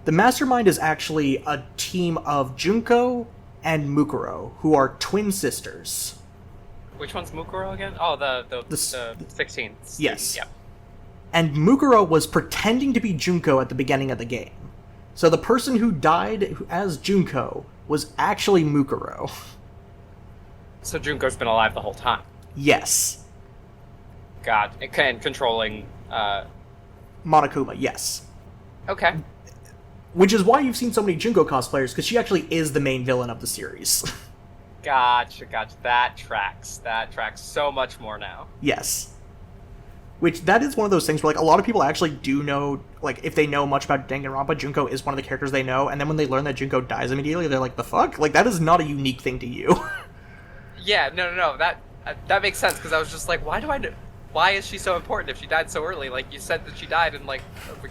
The Mastermind is actually a team of Junko and Mukuro, who are twin sisters. Which one's Mukuro again? Oh, the 16th. Yes. Yep. And Mukuro was pretending to be Junko at the beginning of the game. So the person who died as Junko was actually Mukuro. So Junko's been alive the whole time. Yes. God, and controlling... Monokuma, yes. Okay. Which is why you've seen so many Junko cosplayers, because she actually is the main villain of the series. Gotcha. That tracks so much more now. Yes. Which, that is one of those things where, like, a lot of people actually do know, like, if they know much about Danganronpa, Junko is one of the characters they know, and then when they learn that Junko dies immediately, they're like, the fuck? Like, that is not a unique thing to you. Yeah, no, that makes sense, because I was just like, why is she so important if she died so early? Like, you said that she died in, like,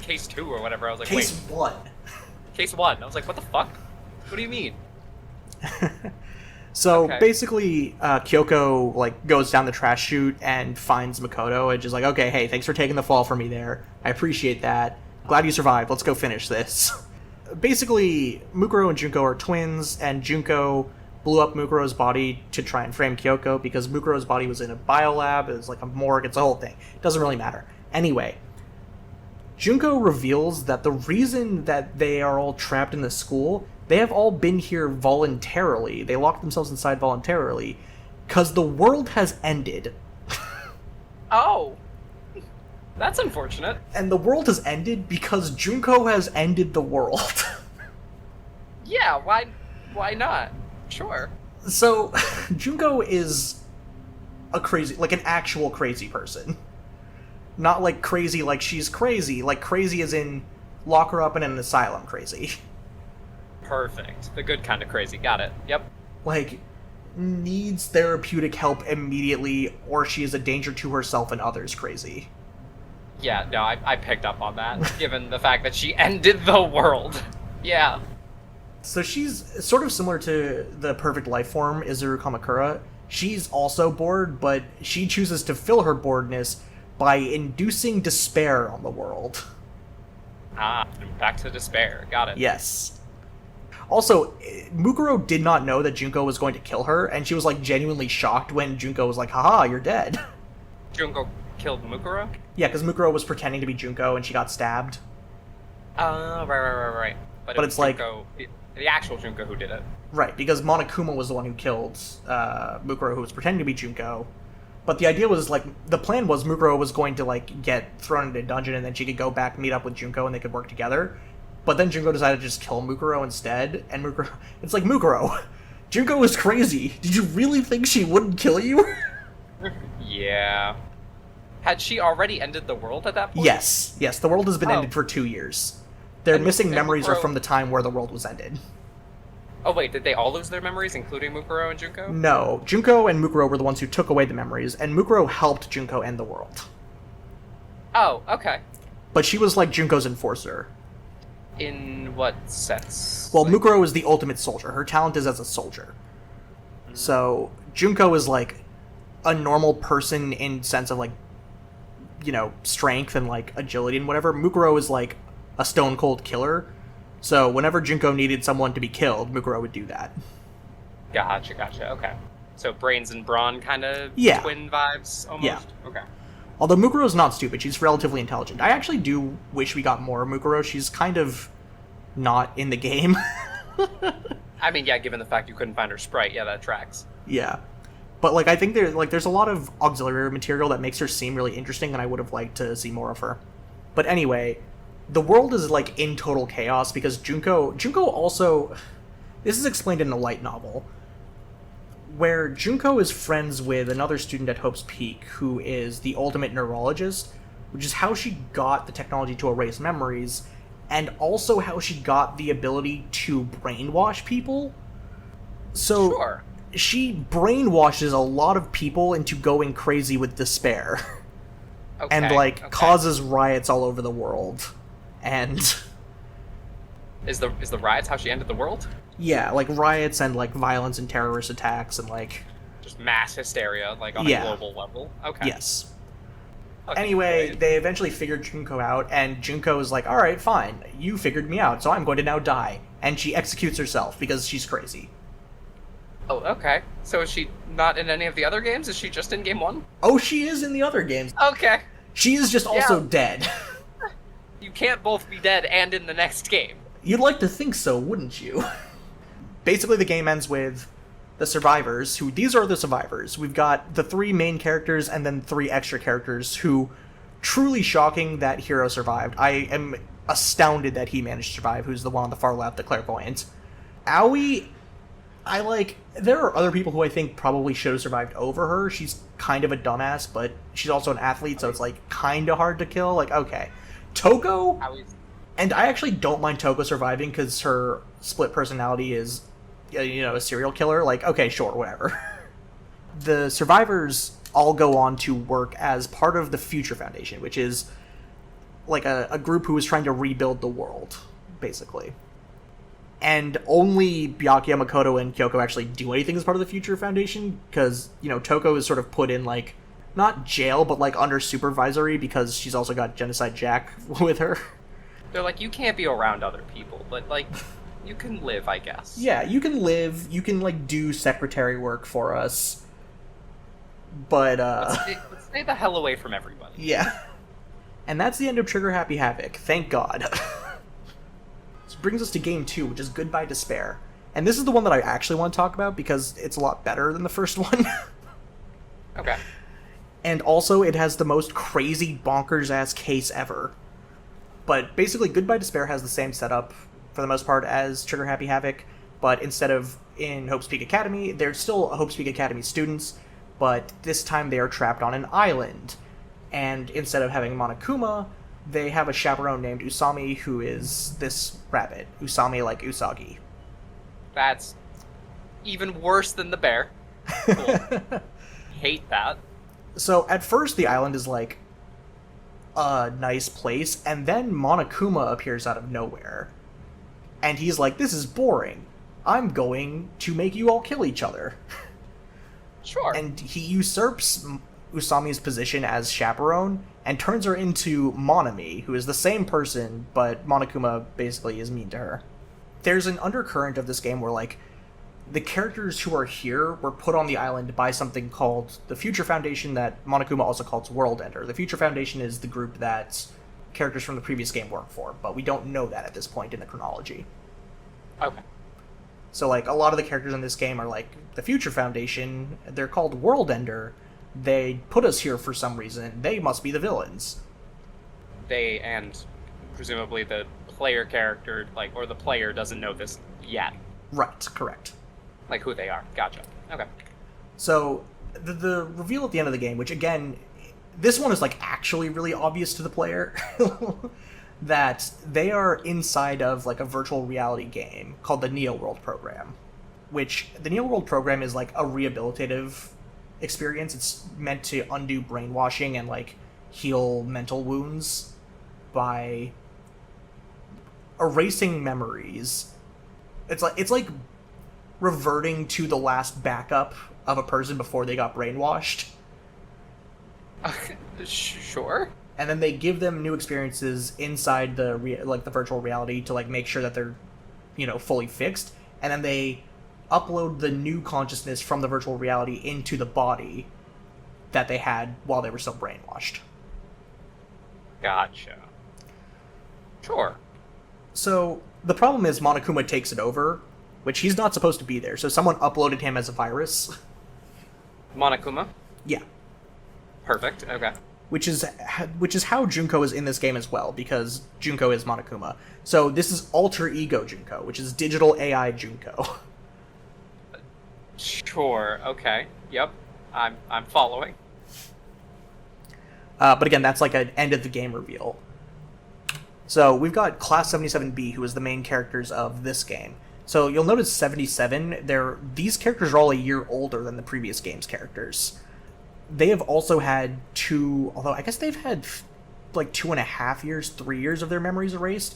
case 2 or whatever. I was like, Case 1. Case 1. I was like, what the fuck? What do you mean? So, okay. Basically, Kyoko, like, goes down the trash chute and finds Makoto, and just like, okay, hey, thanks for taking the fall for me there. I appreciate that. Glad you survived. Let's go finish this. Basically, Mukuro and Junko are twins, and Junko blew up Mukuro's body to try and frame Kyoko, because Mukuro's body was in a biolab, it was like a morgue, it's a whole thing. It doesn't really matter. Anyway, Junko reveals that the reason that they are all trapped in the school, they have all been here voluntarily. They locked themselves inside voluntarily, because the world has ended. Oh! That's unfortunate. And the world has ended because Junko has ended the world. Yeah, why not? Sure. So, Junko is a crazy, like an actual crazy person. Not like crazy like she's crazy, like crazy as in lock her up in an asylum crazy. Perfect. The good kind of crazy. Got it. Yep. Like, needs therapeutic help immediately, or she is a danger to herself and others crazy. Yeah, no, I picked up on that, given the fact that she ended the world. Yeah. So she's sort of similar to the perfect life form, Izuru Kamakura. She's also bored, but she chooses to fill her boredness by inducing despair on the world. Ah, back to despair. Got it. Yes. Also, Mukuro did not know that Junko was going to kill her, and she was, like, genuinely shocked when Junko was like, haha, you're dead. Junko killed Mukuro? Yeah, because Mukuro was pretending to be Junko, and she got stabbed. Right. But it's like... Junko, the actual Junko who did it. Right, because Monokuma was the one who killed Mukuro, who was pretending to be Junko. But the idea was, like, the plan was Mukuro was going to, like, get thrown into a dungeon, and then she could go back, meet up with Junko, and they could work together. But then Junko decided to just kill Mukuro instead, and Mukuro... It's like, Mukuro, Junko is crazy. Did you really think she wouldn't kill you? Yeah. Had she already ended the world at that point? Yes, the world has been ended for 2 years. Their missing memories are from the time where the world was ended. Oh wait, did they all lose their memories, including Mukuro and Junko? No, Junko and Mukuro were the ones who took away the memories, and Mukuro helped Junko end the world. Oh, okay. But she was like Junko's enforcer. In what sense? Well, Mukuro is the ultimate soldier. Her talent is as a soldier. Mm-hmm. So, Junko is like a normal person in sense of like, you know, strength and like agility and whatever. Mukuro is like a stone cold killer. So whenever Junko needed someone to be killed, Mukuro would do that. Gotcha. Okay. So brains and brawn kind of twin vibes almost? Yeah. Okay. Although Mukuro's not stupid, she's relatively intelligent. I actually do wish we got more Mukuro. She's kind of not in the game. I mean, yeah, given the fact you couldn't find her sprite, yeah, that tracks. Yeah. But like I think there's a lot of auxiliary material that makes her seem really interesting, and I would have liked to see more of her. But anyway, the world is like in total chaos because Junko also, this is explained in the light novel. where Junko is friends with another student at Hope's Peak who is the ultimate neurologist, which is how she got the technology to erase memories, and also how she got the ability to brainwash people. So Sure. she brainwashes a lot of people into going crazy with despair. Okay. And, like, okay. causes riots all over the world. And... Is the riots how she ended the world? yeah, like, riots and, like, violence and terrorist attacks and, like... Just mass hysteria, like, on Yeah. a global level? Okay. yes. Okay, Anyway, great. they eventually figured Junko out, and Junko is like, alright, fine, you figured me out, so I'm going to now die. And she executes herself, because she's crazy. Oh, okay. So is she not in any of the other games? Is she just in game 1? Oh, she is in the other games. Okay. She is just also Yeah. dead. You can't both be dead and in the next game. You'd like to think so, wouldn't you? Basically, the game ends with the survivors, who... these are the survivors. We've got the 3 main characters and then 3 extra characters who... truly shocking that Hero survived. I am astounded that he managed to survive, who's the one on the far left, the clairvoyant. Aoi... there are other people who I think probably should have survived over her. She's kind of a dumbass, but she's also an athlete, so it's, like, kind of hard to kill. Like, okay. Toko? And I actually don't mind Toko surviving, because her split personality is, a serial killer. Like, okay, sure, whatever. The survivors all go on to work as part of the Future Foundation, which is, like, a group who is trying to rebuild the world, basically. And only Byakuya, Makoto, and Kyoko actually do anything as part of the Future Foundation, because, Toko is sort of put in, like, not jail, but, like, under supervisory, because she's also got Genocide Jack with her. They're like, you can't be around other people, but, like, you can live, I guess. Yeah, you can live, you can, like, do secretary work for us, but, Let's stay the hell away from everybody. yeah. And that's the end of Trigger Happy Havoc, thank God. This brings us to Game 2, which is Goodbye Despair. And this is the one that I actually want to talk about, because it's a lot better than the first one. Okay. And also, it has the most crazy bonkers-ass case ever. But basically, Goodbye Despair has the same setup, for the most part, as Trigger Happy Havoc, but instead of in Hope's Peak Academy, they're still Hope's Peak Academy students, but this time they are trapped on an island. And instead of having Monokuma, they have a chaperone named Usami, who is this rabbit. Usami like Usagi. That's even worse than the bear. Cool. Hate that. So, at first, the island is, like, a nice place, and then Monokuma appears out of nowhere. And he's like, this is boring. I'm going to make you all kill each other. Sure. And he usurps Usami's position as chaperone, and turns her into Monami, who is the same person, but Monokuma basically is mean to her. There's an undercurrent of this game where, like, the characters who are here were put on the island by something called the Future Foundation that Monokuma also calls World Ender. The Future Foundation is the group that characters from the previous game work for, but we don't know that at this point in the chronology. Okay. So, like, a lot of the characters in this game are like, the Future Foundation, they're called World Ender. They put us here for some reason. They must be the villains. They, and presumably the player character, like, or the player doesn't know this yet. Right, correct. Like, who they are. Gotcha. Okay. So, the reveal at the end of the game, which, again, this one is, like, actually really obvious to the player, that they are inside of, like, a virtual reality game called the Neo World Program, which, the Neo World Program is, like, a rehabilitative experience. It's meant to undo brainwashing and, like, heal mental wounds by erasing memories. It's like reverting to the last backup of a person before they got brainwashed. Sure. And then they give them new experiences inside the the virtual reality to, like, make sure that they're, fully fixed. And then they upload the new consciousness from the virtual reality into the body that they had while they were still brainwashed. Gotcha. Sure. So, the problem is Monokuma takes it over, which he's not supposed to be there, so someone uploaded him as a virus. Monokuma. Yeah. Perfect. Okay. Which is how Junko is in this game as well, because Junko is Monokuma. So this is alter ego Junko, which is digital AI Junko. Sure. Okay. Yep. I'm following. But again, that's like an end of the game reveal. So we've got Class 77B, who is the main characters of this game. So you'll notice 77, these characters are all a year older than the previous game's characters. They have also had although I guess they've had like 2.5 years, 3 years of their memories erased,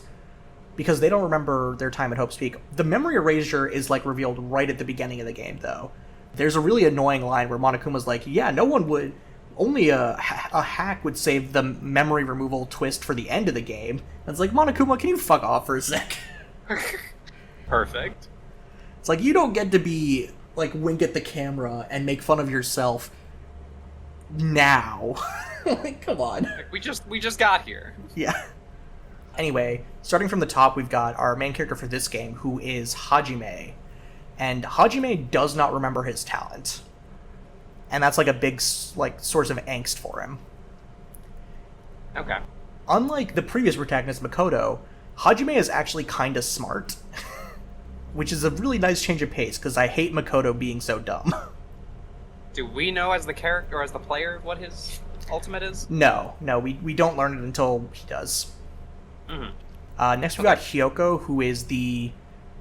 because they don't remember their time at Hope's Peak. The memory erasure is like revealed right at the beginning of the game, though. There's a really annoying line where Monokuma's like, yeah, no one would... Only a hack would save the memory removal twist for the end of the game. And it's like, Monokuma, can you fuck off for a sec? Perfect. It's like, you don't get to be, like, wink at the camera and make fun of yourself now. Like, come on. Like, we just got here. Yeah. Anyway, starting from the top, we've got our main character for this game, who is Hajime. And Hajime does not remember his talent. And that's like a big source of angst for him. Okay. Unlike the previous protagonist, Makoto, Hajime is actually kinda smart. Which is a really nice change of pace, because I hate Makoto being so dumb. Do we know as the character, or as the player, what his ultimate is? No, we don't learn it until he does. Mm-hmm. Next we got Hyoko, who is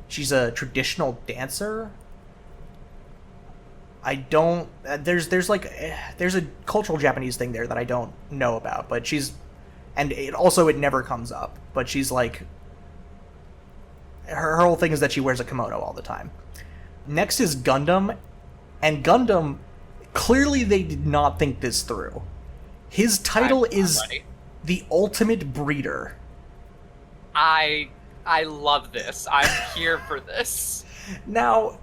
she's a traditional dancer. I don't... There's a cultural Japanese thing there that I don't know about, but she's... And it never comes up, but she's like... Her whole thing is that she wears a kimono all the time. Next is Gundam, and Gundam, clearly they did not think this through. His title is the Ultimate Breeder. I love this. I'm here for this. Now...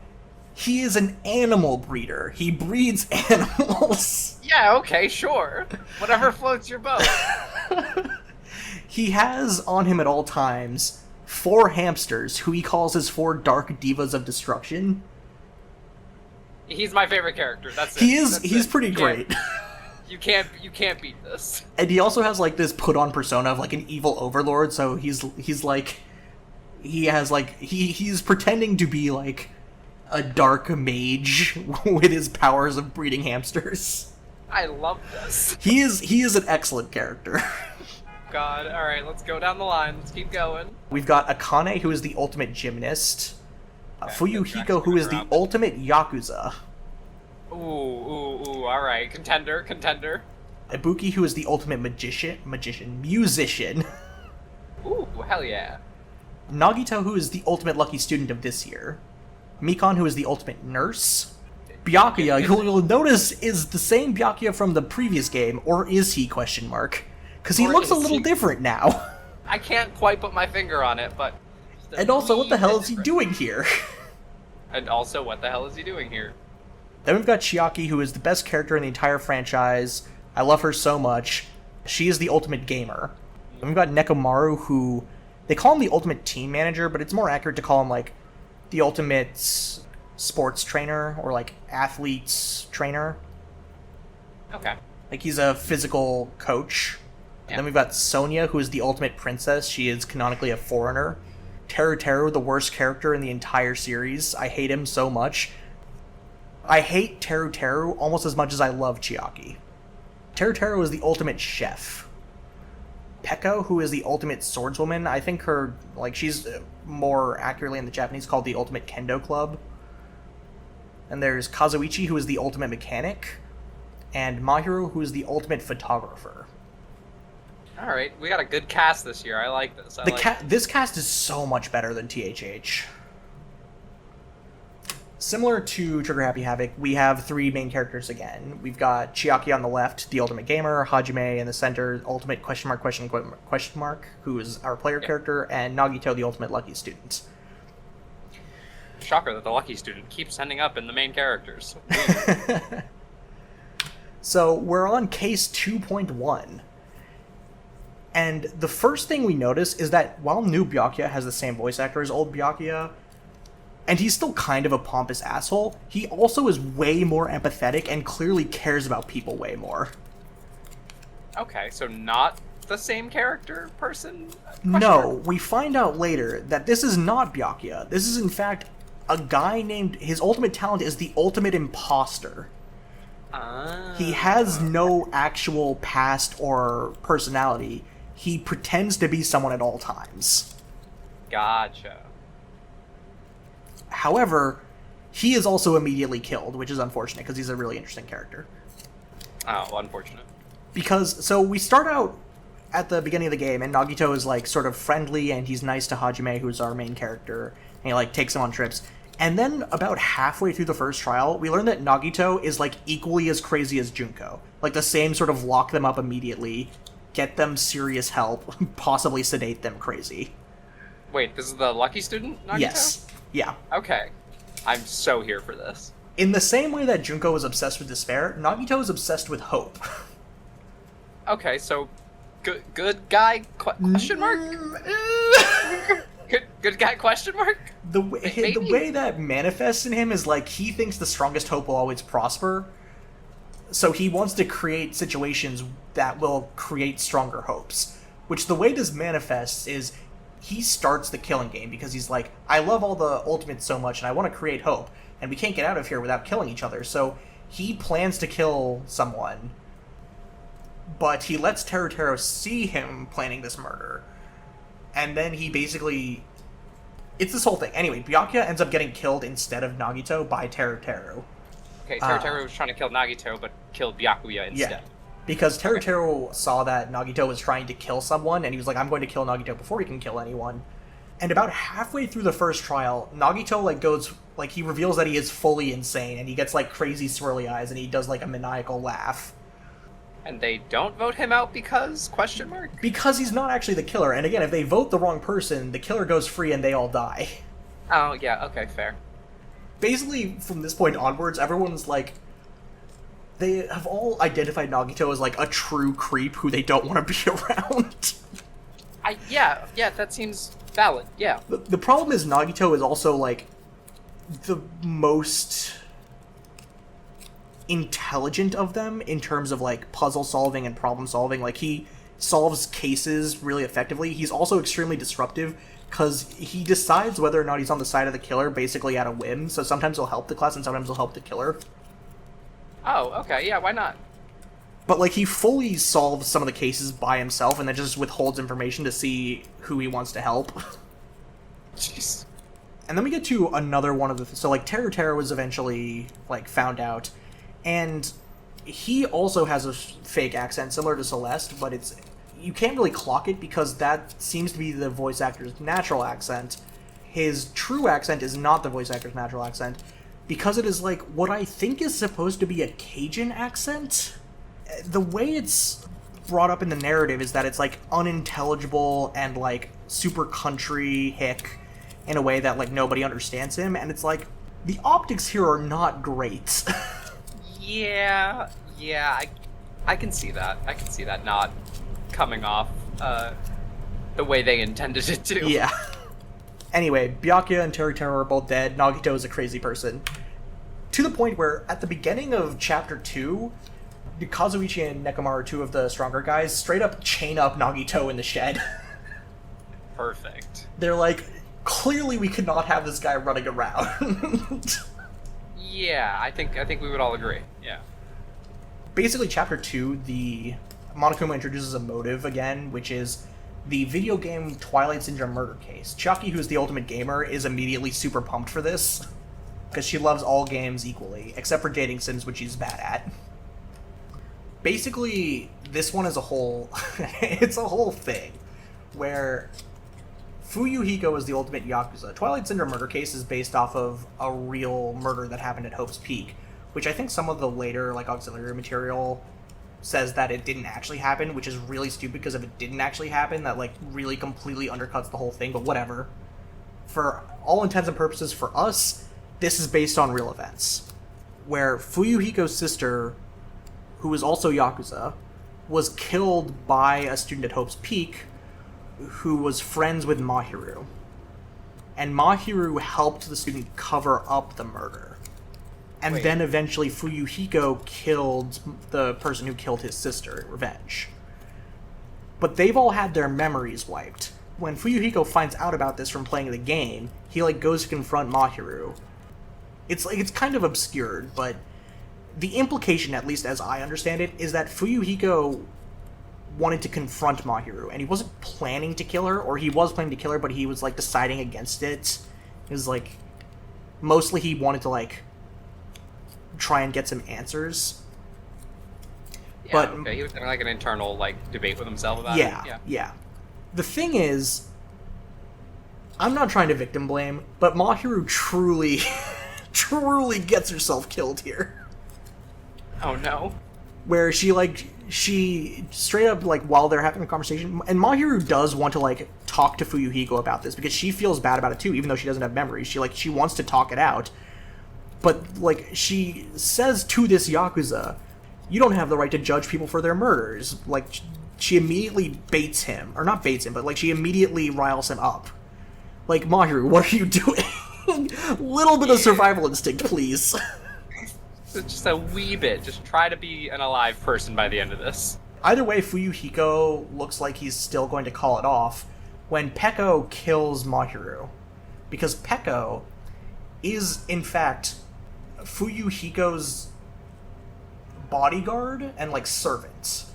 He is an animal breeder. He breeds animals. Yeah, okay, sure. Whatever floats your boat. He has on him at all times 4 hamsters, who he calls his 4 dark divas of destruction. He's my favorite character. That's it. He's pretty great. You can't beat this. And he also has like this put on persona of like an evil overlord, so he's pretending to be like a dark mage with his powers of breeding hamsters. I love this. He is an excellent character. God, alright, let's go down the line. Let's keep going. We've got Akane, who is the ultimate gymnast. Okay, Fuyuhiko, who is the ultimate yakuza. Ooh, alright. Contender. Ibuki, who is the ultimate musician. Ooh, hell yeah. Nagito, who is the ultimate lucky student of this year. Mikon, who is the ultimate nurse. Byakuya, who you'll notice is the same Byakuya from the previous game, or is he, question mark? Because he looks a little different now. I can't quite put my finger on it, but... And also, what the hell is he doing here? And also, what the hell is he doing here? Then we've got Chiaki, who is the best character in the entire franchise. I love her so much. She is the ultimate gamer. Then we've got Nekomaru, who... They call him the ultimate team manager, but it's more accurate to call him, like, the ultimate sports trainer, or, like, athletes trainer. Okay. Like, he's a physical coach. And then we've got Sonia, who is the ultimate princess. She is canonically a foreigner. Teru, the worst character in the entire series. I hate him so much. I hate Teru almost as much as I love Chiaki. Teru is the ultimate chef. Peko, who is the ultimate swordswoman, I think her, like, she's more accurately in the Japanese called the ultimate kendo club. And there's Kazuichi, who is the ultimate mechanic. And Mahiru, who is the ultimate photographer. Alright, we got a good cast this year. I like this. This cast is so much better than THH. Similar to Trigger Happy Havoc, we have 3 main characters again. We've got Chiaki on the left, the ultimate gamer, Hajime in the center, ultimate question mark, who is our player character, and Nagito, the ultimate lucky student. Shocker that the lucky student keeps ending up in the main characters. So, we're on case 2.1. And the first thing we notice is that while new Byakuya has the same voice actor as old Byakuya, and he's still kind of a pompous asshole, he also is way more empathetic and clearly cares about people way more. Okay, so not the same character person? No, we find out later that this is not Byakuya. This is in fact a guy named... His ultimate talent is the ultimate imposter. He has no actual past or personality. He pretends to be someone at all times. Gotcha. However, he is also immediately killed, which is unfortunate, because he's a really interesting character. Oh, unfortunate. Because, so we start out at the beginning of the game, and Nagito is, like, sort of friendly, and he's nice to Hajime, who's our main character, and he, like, takes him on trips. And then, about halfway through the first trial, we learn that Nagito is, like, equally as crazy as Junko. Like, the same sort of lock them up immediately, get them serious help, possibly sedate them crazy. Wait, this is the lucky student, Nagito? Yes. Yeah. Okay. I'm so here for this. In the same way that Junko is obsessed with despair, Nagito is obsessed with hope. Okay, so good guy question mark? good guy question mark? The way that manifests in him is like he thinks the strongest hope will always prosper. So he wants to create situations that will create stronger hopes. Which the way this manifests is he starts the killing game because he's like, I love all the ultimates so much and I want to create hope. And we can't get out of here without killing each other. So he plans to kill someone. But he lets Teruteru see him planning this murder. And then he basically... It's this whole thing. Anyway, Byakuya ends up getting killed instead of Nagito by Teruteru. Okay, Teruteru was trying to kill Nagito, but killed Byakuya instead. Yeah. Because Teruteru saw that Nagito was trying to kill someone, and he was like, I'm going to kill Nagito before he can kill anyone. And about halfway through the first trial, Nagito, like, goes... Like, he reveals that he is fully insane, and he gets, like, crazy swirly eyes, and he does, like, a maniacal laugh. And they don't vote him out because? Question mark? Because he's not actually the killer, and again, if they vote the wrong person, the killer goes free and they all die. Oh, yeah, okay, fair. Basically, from this point onwards, everyone's like... They have all identified Nagito as, like, a true creep who they don't want to be around. Yeah, that seems valid, yeah. The problem is Nagito is also, like, the most intelligent of them in terms of, like, puzzle solving and problem solving. Like, he solves cases really effectively. He's also extremely disruptive because he decides whether or not he's on the side of the killer basically at a whim. So sometimes he'll help the class and sometimes he'll help the killer. Oh, okay, yeah, why not? But, like, he fully solves some of the cases by himself and then just withholds information to see who he wants to help. Jeez. And then we get to another one of the... So, like, Teruteru was eventually, like, found out. And he also has a fake accent similar to Celeste, but it's... You can't really clock it because that seems to be the voice actor's natural accent. His true accent is not the voice actor's natural accent because it is, like, what I think is supposed to be a Cajun accent. The way it's brought up in the narrative is that it's, like, unintelligible and, like, super country hick in a way that, like, nobody understands him, and it's like, the optics here are not great. Yeah, I can see that. I can see that not coming off the way they intended it to. Yeah. Anyway, Byakuya and Teruteru are both dead. Nagito is a crazy person. To the point where, at the beginning of Chapter 2, Kazuichi and Nekomaru, two of the stronger guys, straight up chain up Nagito in the shed. Perfect. They're like, clearly we could not have this guy running around. Yeah, I think we would all agree. Yeah. Basically, Chapter 2, the Monokuma introduces a motive again, which is the video game Twilight Syndrome murder case. Chucky, who's the ultimate gamer, is immediately super pumped for this, because she loves all games equally, except for dating sims, which she's bad at. Basically, this one is a whole... it's a whole thing, where Fuyuhiko is the ultimate Yakuza. Twilight Syndrome murder case is based off of a real murder that happened at Hope's Peak, which I think some of the later, like, auxiliary material says that it didn't actually happen, which is really stupid, because if it didn't actually happen, that, like, really completely undercuts the whole thing, but whatever. For all intents and purposes, for us, this is based on real events, where Fuyuhiko's sister, who is also Yakuza, was killed by a student at Hope's Peak who was friends with Mahiru. And Mahiru helped the student cover up the murder. And then eventually Fuyuhiko killed the person who killed his sister in revenge. But they've all had their memories wiped. when Fuyuhiko finds out about this from playing the game, he like goes to confront Mahiru. It's like it's kind of obscured, but the implication, at least as I understand it, is that Fuyuhiko wanted to confront Mahiru, and he wasn't planning to kill her, or he was planning to kill her, but he was like deciding against it. It was like mostly he wanted to like try and get some answers. Yeah, but okay. He was having like an internal like debate with himself about yeah, it. Yeah. The thing is, I'm not trying to victim blame, but Mahiru truly, truly gets herself killed here. Oh no. Where she straight up, like, while they're having a conversation, and Mahiru does want to, like, talk to Fuyuhiko about this, because she feels bad about it too, even though she doesn't have memories. She wants to talk it out. But, like, she says to this Yakuza, you don't have the right to judge people for their murders. Like, she immediately baits him. Or not baits him, but, like, she immediately riles him up. Like, Mahiru, what are you doing? Little bit of survival instinct, please. Just a wee bit. Just try to be an alive person by the end of this. Either way, Fuyuhiko looks like he's still going to call it off when Peko kills Mahiru. Because Peko is, in fact, Fuyuhiko's bodyguard and, like, servant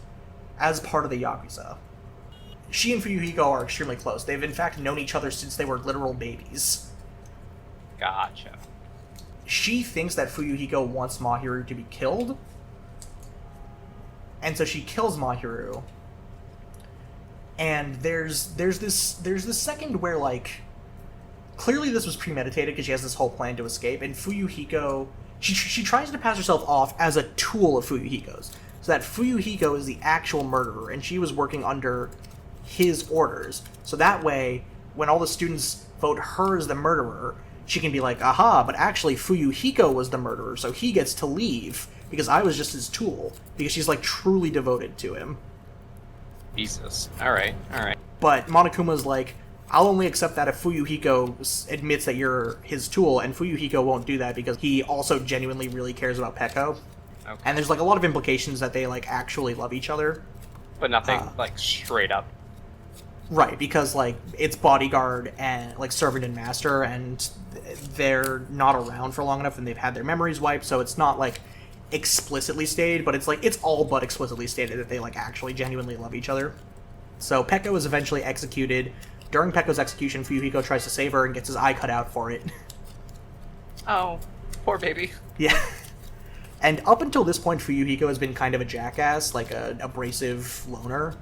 as part of the Yakuza. She and Fuyuhiko are extremely close. They've, in fact, known each other since they were literal babies. Gotcha. She thinks that Fuyuhiko wants Mahiru to be killed, and so she kills Mahiru. And there's this second where, like, clearly this was premeditated because she has this whole plan to escape, and Fuyuhiko, she tries to pass herself off as a tool of Fuyuhiko's, so that Fuyuhiko is the actual murderer, and she was working under his orders. So that way, when all the students vote her as the murderer, she can be like, aha, but actually Fuyuhiko was the murderer, so he gets to leave, because I was just his tool, because she's, like, truly devoted to him. Jesus. Alright. But Monokuma's like, I'll only accept that if Fuyuhiko admits that you're his tool, and Fuyuhiko won't do that because he also genuinely really cares about Peko. Okay. And there's, like, a lot of implications that they, like, actually love each other. But nothing, like, straight up. Right, because, like, it's bodyguard and, like, servant and master, and they're not around for long enough and they've had their memories wiped, so it's not, like, explicitly stated, but it's, like, it's all but explicitly stated that they, like, actually genuinely love each other. So Peko is eventually executed. During Peko's execution, Fuyuhiko tries to save her and gets his eye cut out for it. Oh, poor baby. Yeah. And up until this point, Fuyuhiko has been kind of a jackass, like an abrasive loner.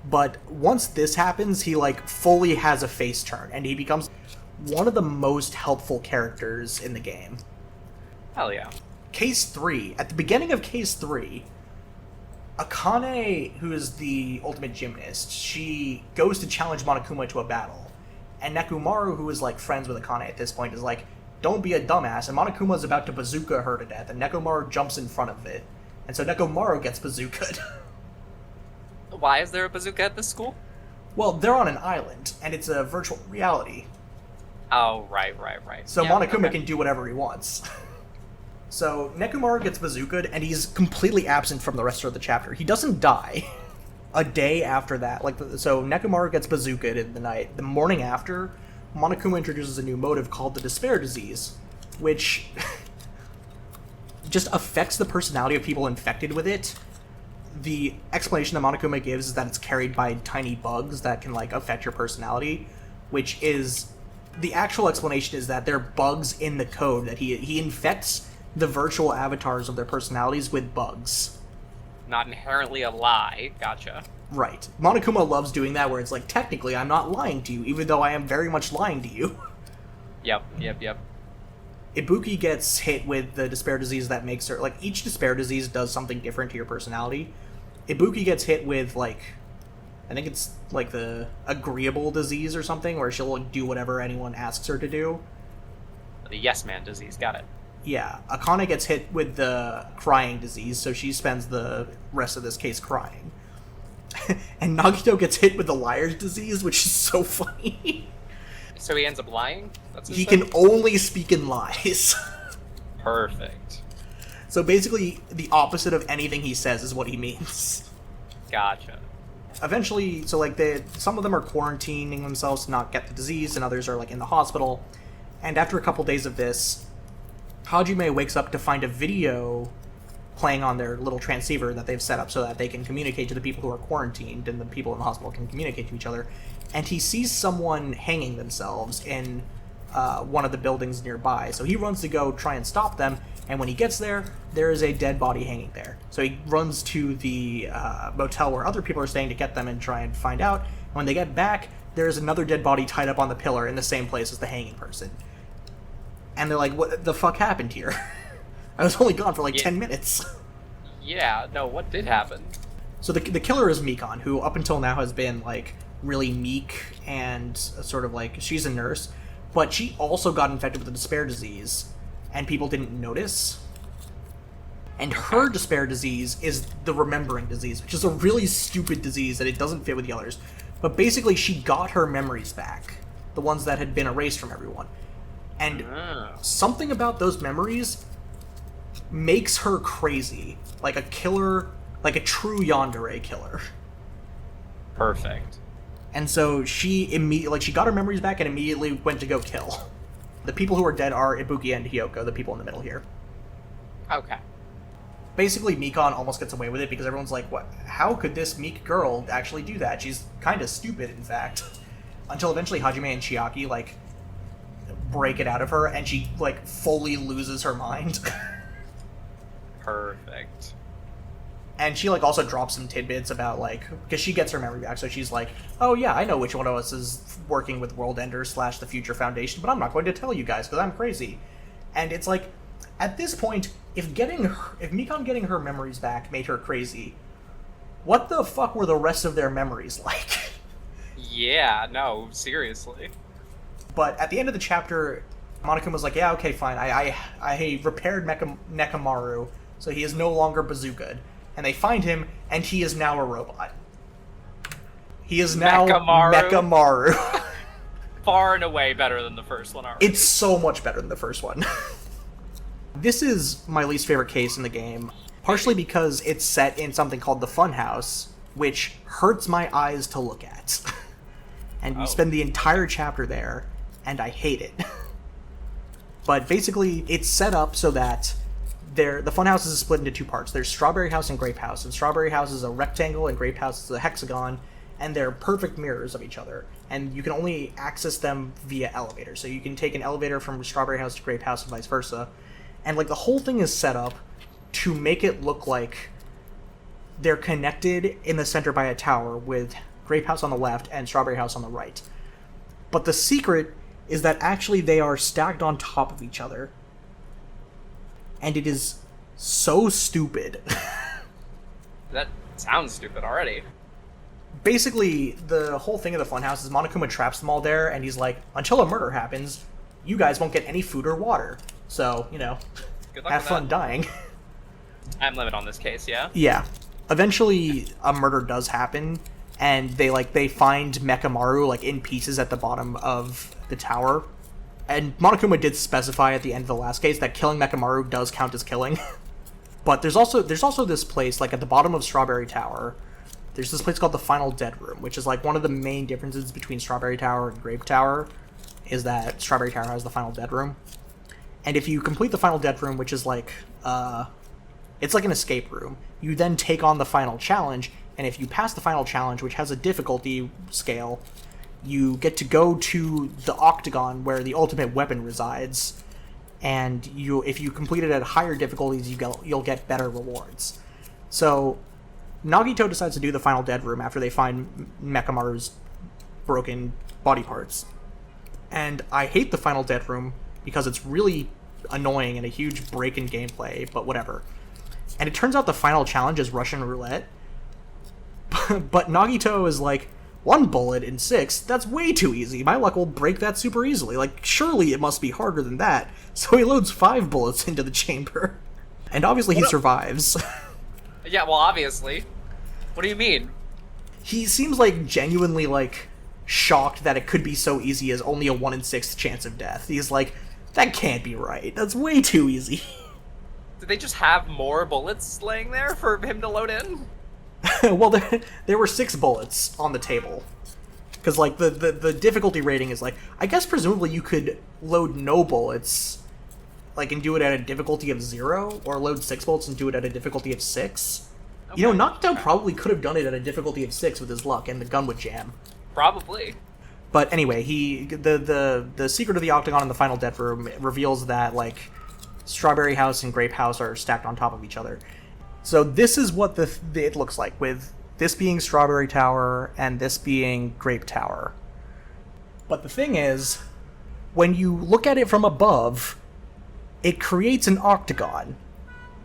But once this happens, he, like, fully has a face turn, and he becomes one of the most helpful characters in the game. Hell yeah. Case 3. At the beginning of Case 3, Akane, who is the ultimate gymnast, she goes to challenge Monokuma to a battle. And Nekomaru, who is, like, friends with Akane at this point, is like, don't be a dumbass, and Monokuma is about to bazooka her to death, and Nekomaru jumps in front of it. And so Nekomaru gets bazookaed. Why is there a bazooka at this school? Well, they're on an island, and it's a virtual reality. Oh, right. So yeah, Monokuma okay. can do whatever he wants. So Nekomaru gets bazookaed, and he's completely absent from the rest of the chapter. He doesn't die. A day after that, so Nekomaru gets bazookaed in the night. The morning after, Monokuma introduces a new motive called the Despair Disease, which just affects the personality of people infected with it. The explanation that Monokuma gives is that it's carried by tiny bugs that can, like, affect your personality, which is... The actual explanation is that they're bugs in the code, that he infects the virtual avatars of their personalities with bugs. Not inherently a lie. Gotcha. Right. Monokuma loves doing that, where it's like, technically, I'm not lying to you, even though I am very much lying to you. Yep. Ibuki gets hit with the Despair Disease that makes her... Like, each Despair Disease does something different to your personality. Ibuki gets hit with, like... I think it's, like, the Agreeable Disease or something, where she'll, like, do whatever anyone asks her to do. The Yes Man disease. Got it. Yeah. Akane gets hit with the Crying Disease, so she spends the rest of this case crying. And Nagito gets hit with the Liar's Disease, which is so funny. So he ends up lying? That's He can only speak in lies. Perfect. So basically, the opposite of anything he says is what he means. Gotcha. Eventually, so like some of them are quarantining themselves to not get the disease, and others are like in the hospital. And after a couple days of this, Hajime wakes up to find a video playing on their little transceiver that they've set up so that they can communicate to the people who are quarantined, and the people in the hospital can communicate to each other. And he sees someone hanging themselves in one of the buildings nearby. So he runs to go try and stop them, and when he gets there, there is a dead body hanging there. So he runs to the motel where other people are staying to get them and try and find out. When they get back, there's another dead body tied up on the pillar in the same place as the hanging person. And they're like, what the fuck happened here? I was only gone for like 10 minutes. Yeah, no, what did happen? So the killer is Mikon, who up until now has been like really meek and sort of like, she's a nurse, but she also got infected with the despair disease, and people didn't notice. And her despair disease is the remembering disease, which is a really stupid disease that it doesn't fit with the others. But basically, she got her memories back, the ones that had been erased from everyone. And something about those memories makes her crazy, like a killer, like a true yandere killer. Perfect. And so she she got her memories back and immediately went to go kill. The people who are dead are Ibuki and Hyoko, the people in the middle here. Okay. Basically, Mikon almost gets away with it because everyone's like, "What? How could this meek girl actually do that? She's kind of stupid, in fact." Until eventually Hajime and Chiaki like break it out of her, and she like fully loses her mind. Perfect. And she like also drops some tidbits about like, because she gets her memory back, so she's like, "Oh yeah, I know which one of us is working with World Ender / the Future Foundation, but I'm not going to tell you guys because I'm crazy." And it's like, at this point, if Mikon getting her memories back made her crazy, what the fuck were the rest of their memories like? Yeah, no, seriously. But at the end of the chapter, Monokuma was like, "Yeah, okay, fine. I repaired Nekamaru, so he is no longer bazookaed." And they find him, and he is now a robot. He is now Mechamaru. Far and away better than the first one already. It's so much better than the first one. This is my least favorite case in the game, partially because it's set in something called the Funhouse, which hurts my eyes to look at. And you spend the entire chapter there, and I hate it. But basically, it's set up so that the Funhouse is split into two parts. There's Strawberry House and Grape House, and Strawberry House is a rectangle and Grape House is a hexagon, and they're perfect mirrors of each other. And you can only access them via elevator. So you can take an elevator from Strawberry House to Grape House and vice versa. And like the whole thing is set up to make it look like they're connected in the center by a tower with Grape House on the left and Strawberry House on the right. But the secret is that actually they are stacked on top of each other. And it is so stupid. That sounds stupid already. Basically, the whole thing of the Funhouse is Monokuma traps them all there, and he's like, until a murder happens, you guys won't get any food or water. So, you know, Good luck have with fun that. dying. Time limit on this case, yeah? Yeah. Eventually, a murder does happen, and they find Mechamaru, like, in pieces at the bottom of the tower. And Monokuma did specify at the end of the last case that killing Mechamaru does count as killing. But there's also this place, like, at the bottom of Strawberry Tower, there's this place called the Final Dead Room, which is, like, one of the main differences between Strawberry Tower and Grape Tower, is that Strawberry Tower has the Final Dead Room. And if you complete the Final Dead Room, which is, like, it's like an escape room, you then take on the final challenge, and if you pass the final challenge, which has a difficulty scale, you get to go to the octagon where the ultimate weapon resides, and if you complete it at higher difficulties, you'll get better rewards. So Nagito decides to do the Final Dead Room after they find Mechamaru's broken body parts. And I hate the Final Dead Room because it's really annoying and a huge break in gameplay, but whatever. And it turns out the final challenge is Russian roulette. But Nagito is like, 1 bullet in 6, that's way too easy. My luck will break that super easily. Like, surely it must be harder than that. So he loads 5 bullets into the chamber. And obviously he survives. Yeah, well, obviously. What do you mean? He seems like genuinely, like, shocked that it could be so easy as only a 1 in 6 chance of death. He's like, that can't be right. That's way too easy. Did they just have more bullets laying there for him to load in? Well, there were 6 bullets on the table. Because, like, the difficulty rating is, like, I guess presumably you could load no bullets, like, and do it at a difficulty of 0, or load 6 bullets and do it at a difficulty of 6. Okay. You know, Nocto probably could have done it at a difficulty of 6 with his luck, and the gun would jam. Probably. But anyway, the secret of the Octagon in the final death room reveals that, like, Strawberry House and Grape House are stacked on top of each other. So this is what it looks like, with this being Strawberry Tower and this being Grape Tower. But the thing is, when you look at it from above, it creates an octagon,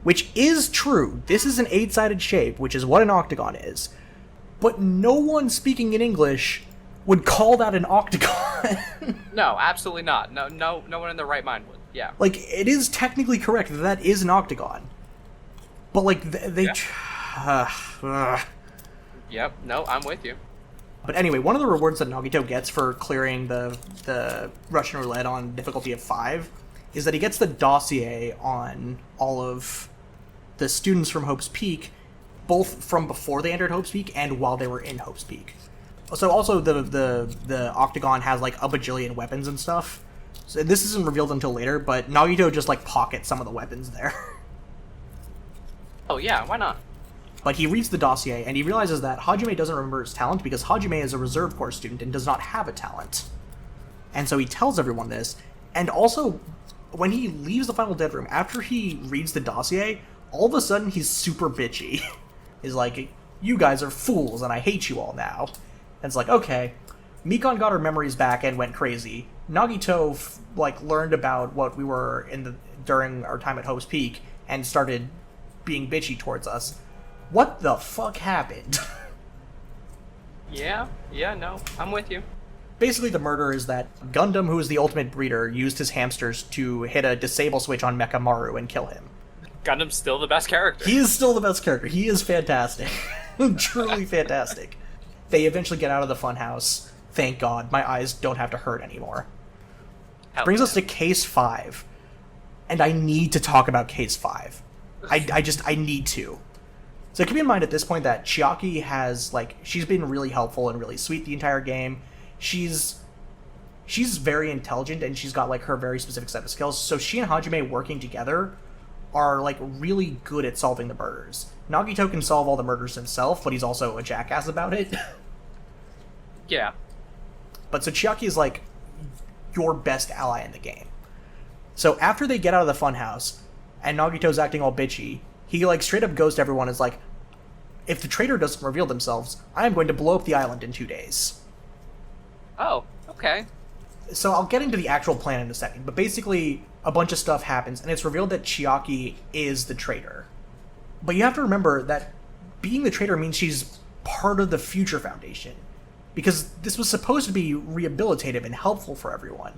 which is true. This is an 8-sided shape, which is what an octagon is. But no one speaking in English would call that an octagon. No, absolutely not. No one in their right mind would. Yeah. Like, it is technically correct that is an octagon. But, like, they... Yeah. Yep, no, I'm with you. But anyway, one of the rewards that Nagito gets for clearing the Russian roulette on difficulty of 5 is that he gets the dossier on all of the students from Hope's Peak, both from before they entered Hope's Peak and while they were in Hope's Peak. So also the Octagon has, like, a bajillion weapons and stuff. So this isn't revealed until later, but Nagito just, like, pockets some of the weapons there. Oh yeah, why not? But he reads the dossier, and he realizes that Hajime doesn't remember his talent because Hajime is a reserve corps student and does not have a talent. And so he tells everyone this, and also, when he leaves the final dead room, after he reads the dossier, all of a sudden he's super bitchy. He's like, you guys are fools, and I hate you all now. And it's like, okay, Mikon got her memories back and went crazy. Nagito, learned about what we were during our time at Hope's Peak, and started being bitchy towards us. What the fuck happened? Yeah, no, I'm with you. Basically, the murder is that Gundam, who is the ultimate breeder, used his hamsters to hit a disable switch on Mechamaru and kill him. Gundam's still the best character. He is still the best character. He is fantastic. Truly fantastic. They eventually get out of the funhouse. Thank God, my eyes don't have to hurt anymore. Brings us to Case 5. And I need to talk about Case 5. I need to. So keep in mind at this point that Chiaki has, she's been really helpful and really sweet the entire game. She's very intelligent, and she's got, her very specific set of skills. So she and Hajime working together are, really good at solving the murders. Nagito can solve all the murders himself, but he's also a jackass about it. Yeah. But so Chiaki is, your best ally in the game. So after they get out of the funhouse, and Nagito's acting all bitchy, he, straight up goes to everyone and is like, if the traitor doesn't reveal themselves, I am going to blow up the island in 2 days. Oh, okay. So I'll get into the actual plan in a second, but basically a bunch of stuff happens, and it's revealed that Chiaki is the traitor. But you have to remember that being the traitor means she's part of the Future Foundation, because this was supposed to be rehabilitative and helpful for everyone.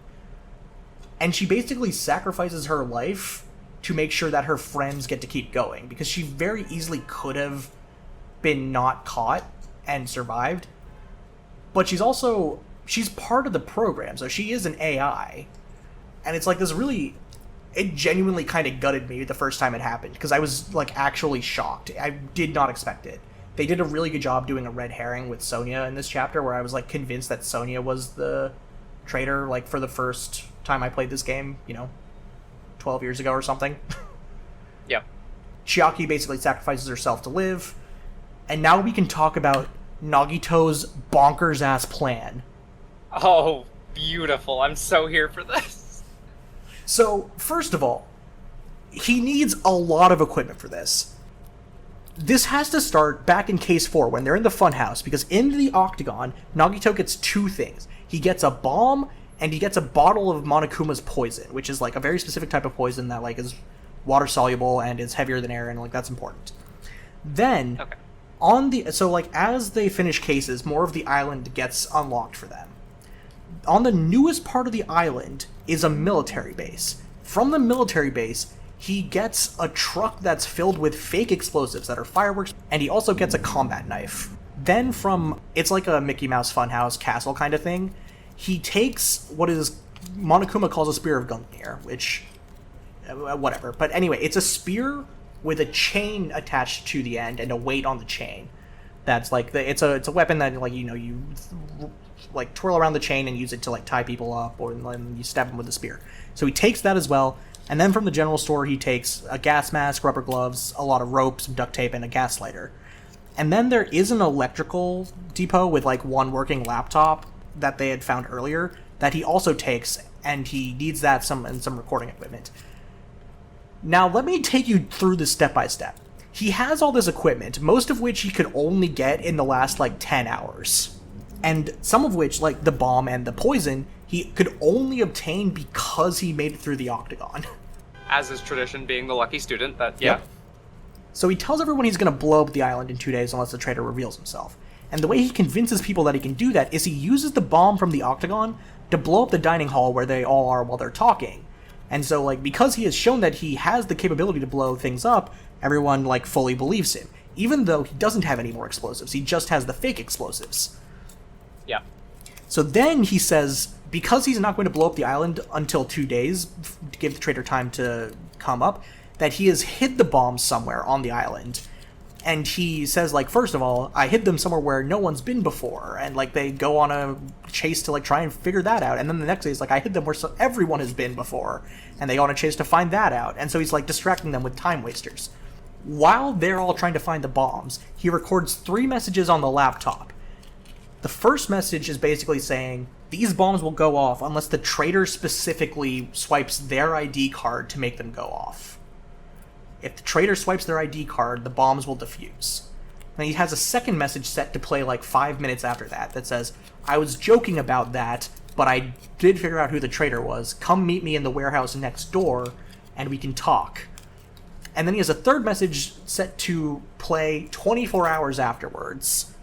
And she basically sacrifices her life to make sure that her friends get to keep going, because she very easily could have been not caught and survived. But she's part of the program, so she is an AI. And it's this really... It genuinely kind of gutted me the first time it happened, because I was, actually shocked. I did not expect it. They did a really good job doing a red herring with Sonya in this chapter, where I was, convinced that Sonya was the traitor, for the first time I played this game, 12 years ago or something. Yep. Chiaki basically sacrifices herself to live, and now we can talk about Nagito's bonkers-ass plan. Oh, beautiful. I'm so here for this. So, first of all, he needs a lot of equipment for this. This has to start back in Case 4, when they're in the funhouse, because in the Octagon, Nagito gets 2 things. He gets a bomb, and he gets a bottle of Monokuma's poison, which is, a very specific type of poison that, is water-soluble and is heavier than air, and, that's important. Then, okay. As they finish cases, more of the island gets unlocked for them. On the newest part of the island is a military base. From the military base, he gets a truck that's filled with fake explosives that are fireworks, and he also gets a combat knife. Then it's like a Mickey Mouse Funhouse castle kind of thing. He takes what is Monokuma calls a Spear of Gungnir, which... whatever. But anyway, it's a spear with a chain attached to the end and a weight on the chain. That's like it's a weapon that like you like twirl around the chain and use it to like tie people up, or then you stab them with a spear. So he takes that as well, and then from the general store he takes a gas mask, rubber gloves, a lot of rope, some duct tape, and a gas lighter. And then there is an electrical depot with like one working laptop that they had found earlier that he also takes, and he needs that and some recording equipment. Now let me take you through this step by step. He has all this equipment, most of which he could only get in the last like 10 hours. And some of which, like the bomb and the poison, he could only obtain because he made it through the octagon. As is tradition, being the lucky student, that, yeah. Yep. So he tells everyone he's going to blow up the island in 2 days unless the traitor reveals himself. And the way he convinces people that he can do that is he uses the bomb from the octagon to blow up the dining hall where they all are while they're talking. And so, like, because he has shown that he has the capability to blow things up, everyone, like, fully believes him. Even though he doesn't have any more explosives. He just has the fake explosives. Yeah. So then he says, because he's not going to blow up the island until 2 days, to give the traitor time to come up, that he has hid the bombs somewhere on the island. And he says, like, first of all, I hid them somewhere where no one's been before. And, like, they go on a chase to, like, try and figure that out. And then the next day he's like, I hid them where everyone has been before. And they go on a chase to find that out. And so he's, like, distracting them with time wasters. While they're all trying to find the bombs, he records 3 messages on the laptop. The first message is basically saying, these bombs will go off unless the traitor specifically swipes their ID card to make them go off. If the traitor swipes their ID card, the bombs will defuse. And he has a second message set to play like 5 minutes after that says, I was joking about that, but I did figure out who the traitor was. Come meet me in the warehouse next door, and we can talk. And then he has a third message set to play 24 hours afterwards.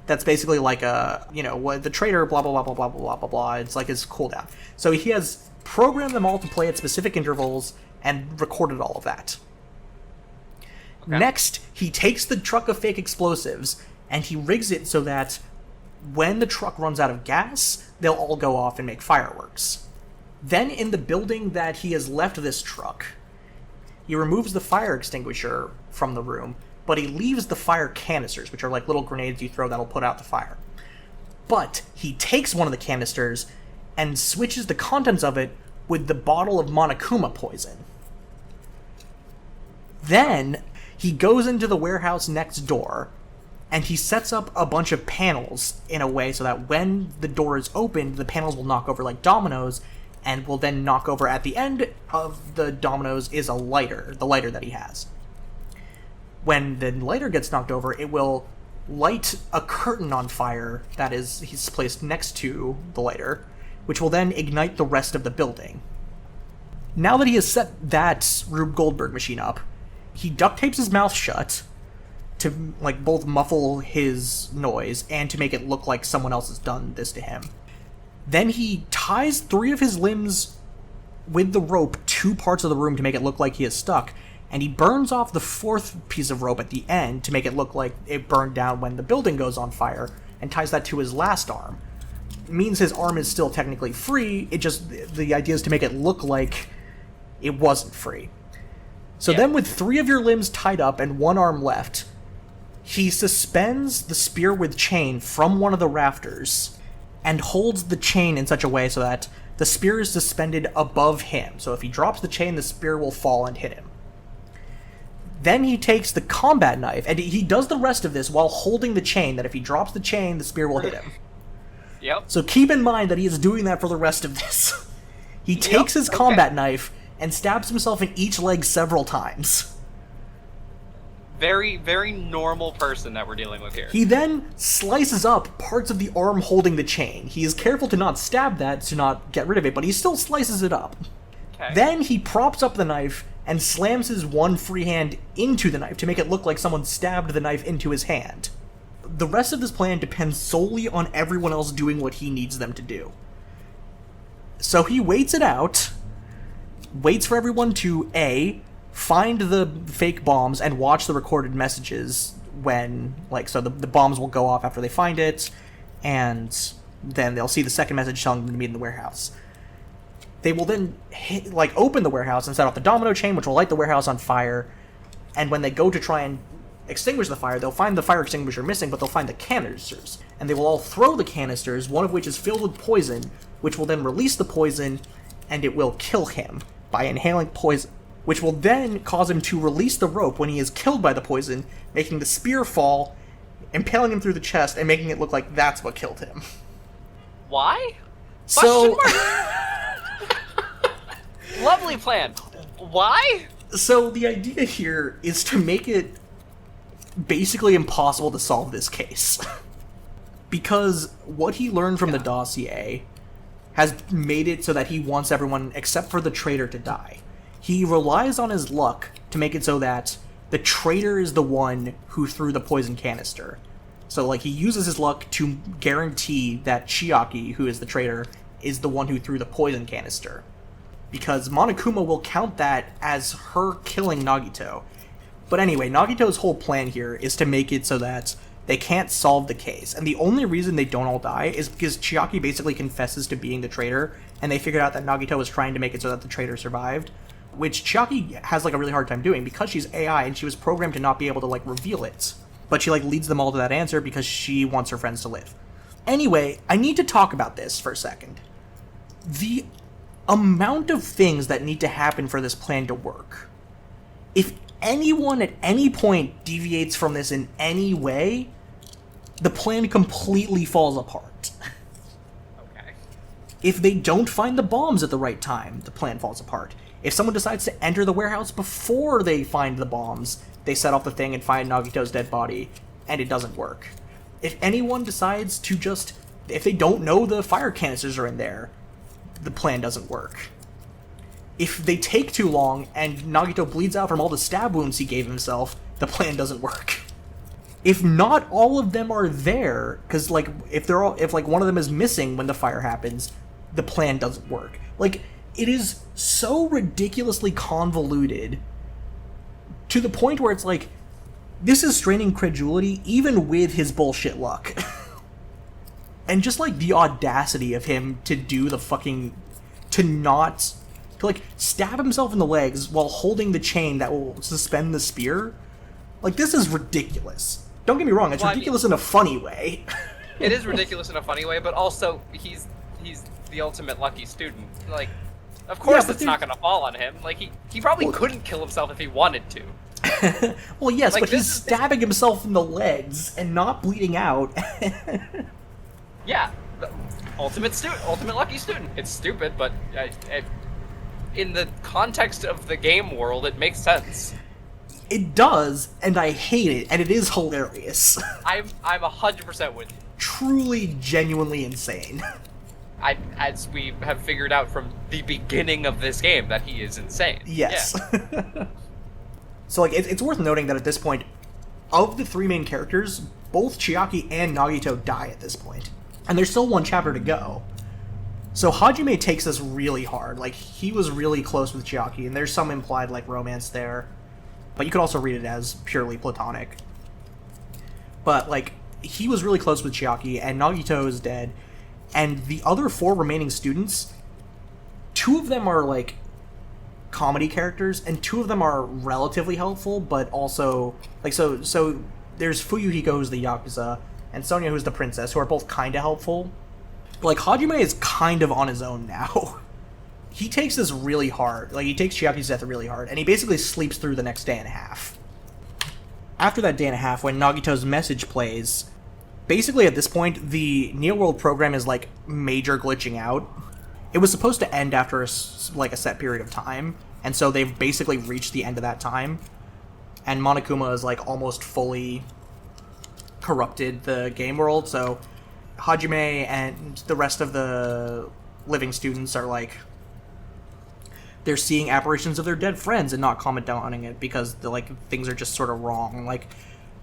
That's basically like what the traitor, blah, blah, blah, blah, blah, blah, blah, blah. It's like his cooldown. So he has programmed them all to play at specific intervals and recorded all of that. Okay. Next, he takes the truck of fake explosives and he rigs it so that when the truck runs out of gas, they'll all go off and make fireworks. Then in the building that he has left this truck, he removes the fire extinguisher from the room, but he leaves the fire canisters, which are like little grenades you throw that'll put out the fire. But he takes one of the canisters and switches the contents of it with the bottle of Monokuma poison. Then he goes into the warehouse next door, and he sets up a bunch of panels in a way so that when the door is opened, the panels will knock over like dominoes, and will then knock over at the end of the dominoes is a lighter, the lighter that he has. When the lighter gets knocked over, it will light a curtain on fire that is he's placed next to the lighter, which will then ignite the rest of the building. Now that he has set that Rube Goldberg machine up, he duct tapes his mouth shut to like both muffle his noise and to make it look like someone else has done this to him. Then he ties 3 of his limbs with the rope 2 parts of the room to make it look like he is stuck, and he burns off the 4th piece of rope at the end to make it look like it burned down when the building goes on fire, and ties that to his last arm. It means his arm is still technically free, it just, the idea is to make it look like it wasn't free. So then with 3 of your limbs tied up and 1 arm left, he suspends the spear with chain from one of the rafters and holds the chain in such a way so that the spear is suspended above him. So if he drops the chain, the spear will fall and hit him. Then he takes the combat knife, and he does the rest of this while holding the chain, that if he drops the chain, the spear will hit him. Yep. So keep in mind that he is doing that for the rest of this. He takes his combat knife and stabs himself in each leg several times. Very, very normal person that we're dealing with here. He then slices up parts of the arm holding the chain. He is careful to not stab that, to not get rid of it, but he still slices it up. Okay. Then he props up the knife and slams his one free hand into the knife to make it look like someone stabbed the knife into his hand. The rest of this plan depends solely on everyone else doing what he needs them to do. So he waits it out, waits for everyone to, A, find the fake bombs and watch the recorded messages when, like, so the bombs will go off after they find it, and then they'll see the second message telling them to meet in the warehouse. They will then open the warehouse and set off the domino chain, which will light the warehouse on fire, and when they go to try and extinguish the fire, they'll find the fire extinguisher missing, but they'll find the canisters. And they will all throw the canisters, one of which is filled with poison, which will then release the poison, and it will kill him by inhaling poison, which will then cause him to release the rope when he is killed by the poison, making the spear fall, impaling him through the chest, and making it look like that's what killed him. Why? So... Lovely plan. Why? So the idea here is to make it basically impossible to solve this case. Because what he learned from the dossier has made it so that he wants everyone, except for the traitor, to die. He relies on his luck to make it so that the traitor is the one who threw the poison canister. So, like, he uses his luck to guarantee that Chiaki, who is the traitor, is the one who threw the poison canister. Because Monokuma will count that as her killing Nagito. But anyway, Nagito's whole plan here is to make it so that they can't solve the case. And the only reason they don't all die is because Chiaki basically confesses to being the traitor, and they figured out that Nagito was trying to make it so that the traitor survived, which Chiaki has, like, a really hard time doing because she's AI and she was programmed to not be able to, like, reveal it. But she, like, leads them all to that answer because she wants her friends to live. Anyway, I need to talk about this for a second. The amount of things that need to happen for this plan to work. If anyone at any point deviates from this in any way, the plan completely falls apart. Okay. If they don't find the bombs at the right time, the plan falls apart. If someone decides to enter the warehouse before they find the bombs, they set off the thing and find Nagito's dead body, and it doesn't work. If anyone decides to just... If they don't know the fire canisters are in there, the plan doesn't work. If they take too long and Nagito bleeds out from all the stab wounds he gave himself, the plan doesn't work. If not all of them are there, because, like, if one of them is missing when the fire happens, the plan doesn't work. Like, it is so ridiculously convoluted to the point where it's like, this is straining credulity even with his bullshit luck. And just, like, the audacity of him to do the fucking... to like, stab himself in the legs while holding the chain that will suspend the spear. Like, this is ridiculous. Don't get me wrong, it's ridiculous in a funny way. It is ridiculous in a funny way, but also, he's the ultimate lucky student. Like, of course it's not gonna fall on him. Like, he probably couldn't kill himself if he wanted to. Well, yes, like, but he's stabbing himself in the legs and not bleeding out. Yeah, ultimate lucky student. It's stupid, but in the context of the game world, it makes sense. It does, and I hate it, and it is hilarious. I'm 100% with you. Truly, genuinely insane. As we have figured out from the beginning of this game, that he is insane. Yes. Yeah. So, like, it's worth noting that at this point, of the three main characters, both Chiaki and Nagito die at this point. And there's still one chapter to go. So Hajime takes this really hard. Like, he was really close with Chiaki, and there's some implied, like, romance there. But you could also read it as purely platonic. But, like, he was really close with Chiaki, and Nagito is dead. And the other four remaining students, two of them are, like, comedy characters, and two of them are relatively helpful, but also, like, so there's Fuyuhiko, who's the Yakuza, and Sonia, who's the princess, who are both kinda helpful. But, like, Hajime is kind of on his own now. He takes this really hard. Like, he takes Chiaki's death really hard, and he basically sleeps through the next day and a half. After that day and a half, when Nagito's message plays, basically at this point, the Neo World program is, like, major glitching out. It was supposed to end after, a set period of time, and so they've basically reached the end of that time. And Monokuma is, like, almost fully corrupted the game world, so Hajime and the rest of the living students are, like, they're seeing apparitions of their dead friends and not commenting on it because, things are just sort of wrong. Like,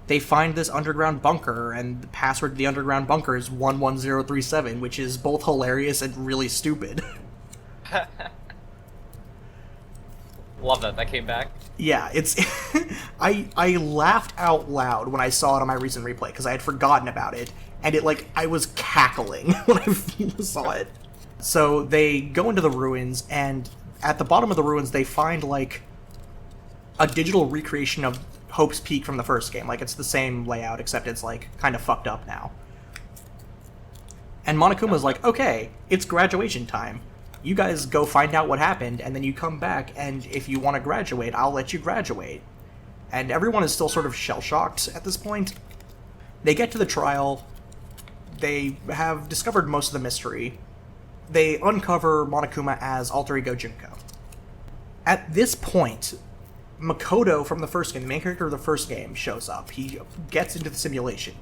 they find this underground bunker, and the password to the underground bunker is 11037, which is both hilarious and really stupid. Love that. That came back. Yeah, it's... I laughed out loud when I saw it on my recent replay, because I had forgotten about it, and it, like, I was cackling when I saw it. So they go into the ruins, and at the bottom of the ruins they find, like, a digital recreation of Hope's Peak from the first game. Like, it's the same layout, except it's, like, kind of fucked up now. And Monokuma's like, okay, it's graduation time. You guys go find out what happened, and then you come back, and if you want to graduate, I'll let you graduate. And everyone is still sort of shell-shocked at this point. They get to the trial. They have discovered most of the mystery. They uncover Monokuma as alter ego Junko. At this point, Makoto from the first game, the main character of the first game, shows up. He gets into the simulation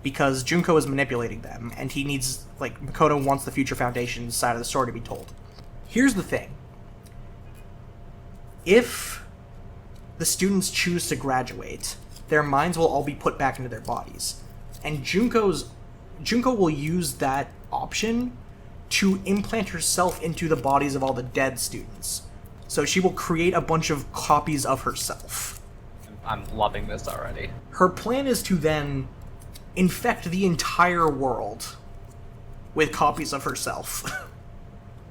because Junko is manipulating them, and he needs, like, Makoto wants the Future Foundation's side of the story to be told. Here's the thing. If the students choose to graduate, their minds will all be put back into their bodies. And Junko will use that option to implant herself into the bodies of all the dead students. So she will create a bunch of copies of herself. I'm loving this already. Her plan is to then infect the entire world with copies of herself.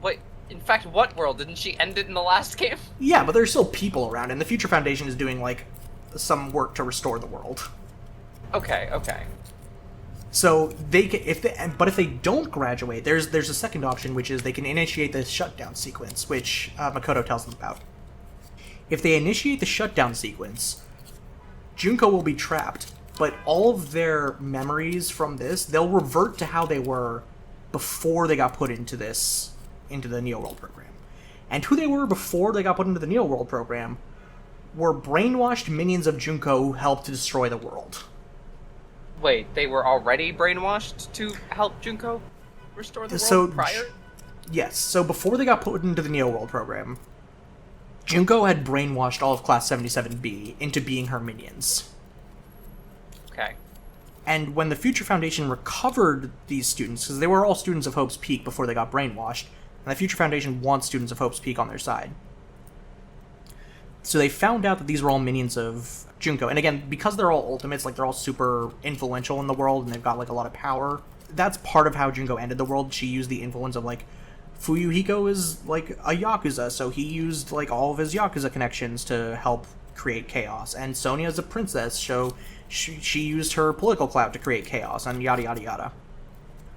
Wait, in fact, what world? Didn't she end it in the last game? Yeah, but there's still people around, and the Future Foundation is doing, like, some work to restore the world. Okay. So if they don't graduate, there's a second option, which is they can initiate the shutdown sequence, which Makoto tells them about. If they initiate the shutdown sequence, Junko will be trapped, but all of their memories from this, they'll revert to how they were before they got put into the Neo World program. And who they were before they got put into the Neo World program were brainwashed minions of Junko who helped to destroy the world. Wait, they were already brainwashed to help Junko restore the world prior? Yes, so before they got put into the Neo World program, Junko had brainwashed all of Class 77B into being her minions. Okay. And when the Future Foundation recovered these students, because they were all students of Hope's Peak before they got brainwashed, and the Future Foundation wants students of Hope's Peak on their side. So they found out that these were all minions of Junko. And again, because they're all ultimates, like, they're all super influential in the world, and they've got, like, a lot of power, that's part of how Junko ended the world. She used the influence of, like, Fuyuhiko is, like, a Yakuza, so he used, like, all of his Yakuza connections to help create chaos. And Sonia's a princess, so she used her political clout to create chaos, and yada yada yada.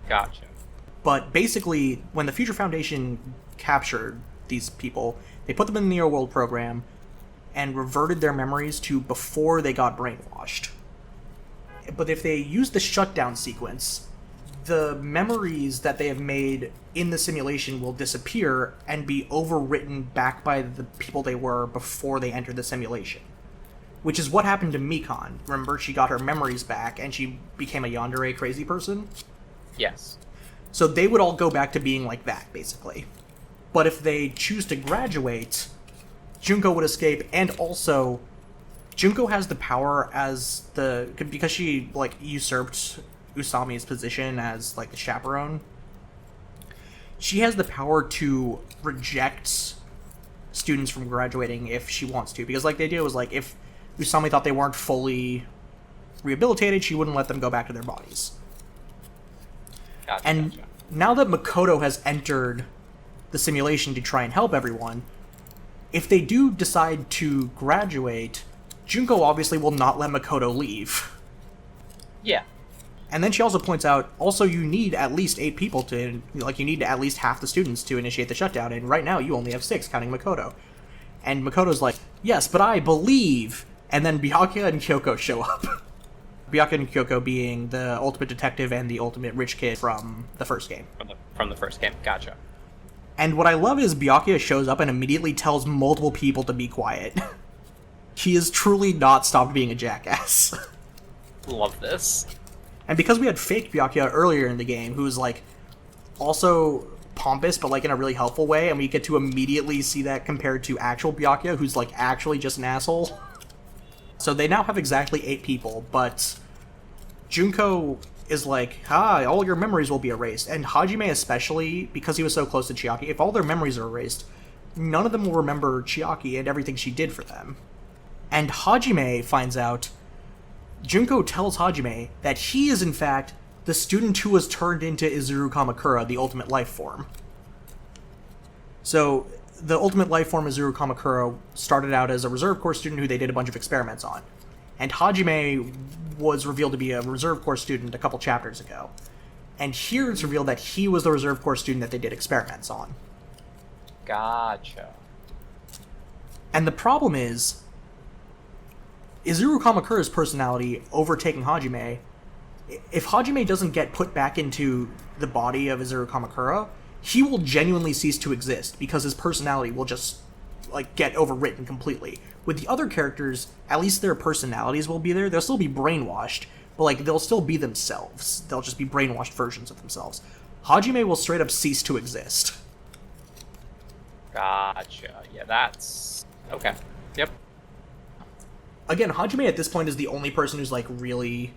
Gotcha. But basically, when the Future Foundation captured these people, they put them in the Neo World program and reverted their memories to before they got brainwashed. But if they use the shutdown sequence, the memories that they have made in the simulation will disappear and be overwritten back by the people they were before they entered the simulation. Which is what happened to Mikan. Remember, she got her memories back and she became a yandere crazy person? Yes. So they would all go back to being like that, basically. But if they choose to graduate, Junko would escape, and also, Junko has the power because she, like, usurped Usami's position as, like, the chaperone. She has the power to reject students from graduating if she wants to, because, like, the idea was, like, if Usami thought they weren't fully rehabilitated, she wouldn't let them go back to their bodies. Gotcha. Now that Makoto has entered the simulation to try and help everyone, if they do decide to graduate, Junko obviously will not let Makoto leave. Yeah. And then she also points out, also you need at least 8 people you need at least half the students to initiate the shutdown, and right now you only have 6, counting Makoto. And Makoto's like, yes, but I believe! And then Byakuya and Kyoko show up. Byakuya and Kyoko being the ultimate detective and the ultimate rich kid from the first game. From the first game, gotcha. And what I love is Byakuya shows up and immediately tells multiple people to be quiet. He has truly not stopped being a jackass. Love this. And because we had fake Byakuya earlier in the game, who was, like, also pompous, but, like, in a really helpful way, and we get to immediately see that compared to actual Byakuya, who's, like, actually just an asshole. So they now have exactly 8 people, but Junko is like, all your memories will be erased. And Hajime especially, because he was so close to Chiaki, if all their memories are erased, none of them will remember Chiaki and everything she did for them. And Hajime finds out, Junko tells Hajime that he is in fact the student who was turned into Izuru Kamakura, the ultimate life form. So, the ultimate life form Izuru Kamakura started out as a reserve corps student who they did a bunch of experiments on. And Hajime was revealed to be a Reserve Corps student a couple chapters ago. And here it's revealed that he was the Reserve Corps student that they did experiments on. Gotcha. And the problem is, Izuru Kamakura's personality overtaking Hajime. If Hajime doesn't get put back into the body of Izuru Kamakura, he will genuinely cease to exist because his personality will just like get overwritten completely. With the other characters, at least their personalities will be there. They'll still be brainwashed, but like they'll still be themselves. They'll just be brainwashed versions of themselves. Hajime will straight up cease to exist. Gotcha. Yeah, that's okay. Yep. Again, Hajime at this point is the only person who's like really...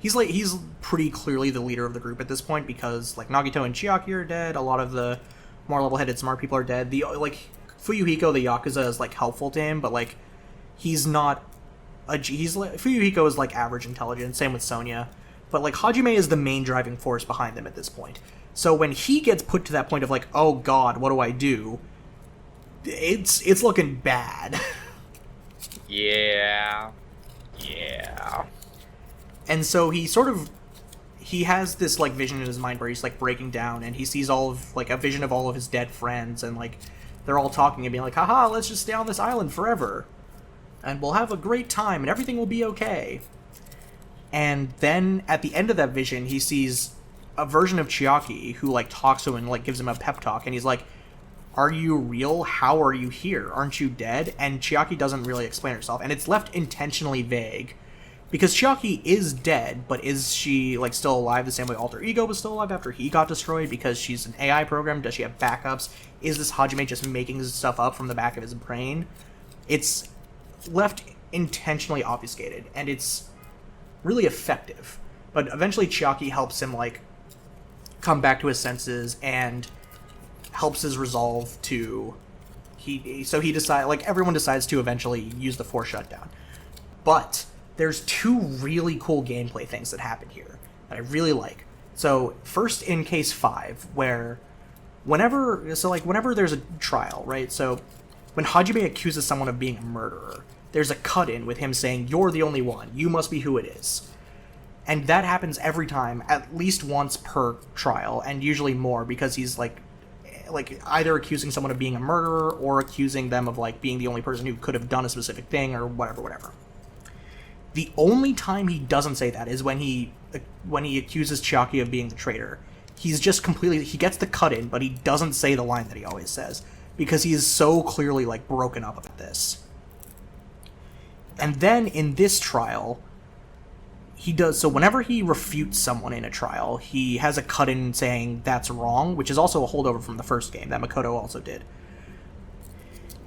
He's pretty clearly the leader of the group at this point because like Nagito and Chiaki are dead. A lot of the more level-headed smart people are dead. The like Fuyuhiko, the Yakuza, is like helpful to him, but like he's not Fuyuhiko is like average intelligence. Same with Sonya, but like Hajime is the main driving force behind them at this point. So when he gets put to that point of like, oh god, what do I do? It's looking bad. Yeah. And so he has this like vision in his mind where he's like breaking down and he sees all of like a vision of all of his dead friends and like they're all talking and being like, haha, let's just stay on this island forever and we'll have a great time and everything will be okay. And then at the end of that vision he sees a version of Chiaki who like talks to him and like gives him a pep talk and he's like, are you real? How are you here? Aren't you dead? And Chiaki doesn't really explain herself and it's left intentionally vague. Because Chiaki is dead, but is she, like, still alive the same way Alter Ego was still alive after he got destroyed? Because she's an AI program? Does she have backups? Is this Hajime just making stuff up from the back of his brain? It's left intentionally obfuscated, and it's really effective. But eventually Chiaki helps him, like, come back to his senses, and helps his resolve to... everyone decides to eventually use the Force Shutdown. But... there's two really cool gameplay things that happen here that I really like. So, first in case 5, where whenever there's a trial, right? So, when Hajime accuses someone of being a murderer, there's a cut-in with him saying, you're the only one, you must be who it is. And that happens every time, at least once per trial, and usually more, because he's like either accusing someone of being a murderer, or accusing them of like being the only person who could have done a specific thing, or whatever. The only time he doesn't say that is when he accuses Chiaki of being the traitor. He's just completely... he gets the cut-in, but he doesn't say the line that he always says. Because he is so clearly, like, broken up about this. And then, in this trial, he does... so whenever he refutes someone in a trial, he has a cut-in saying, that's wrong, which is also a holdover from the first game that Makoto also did.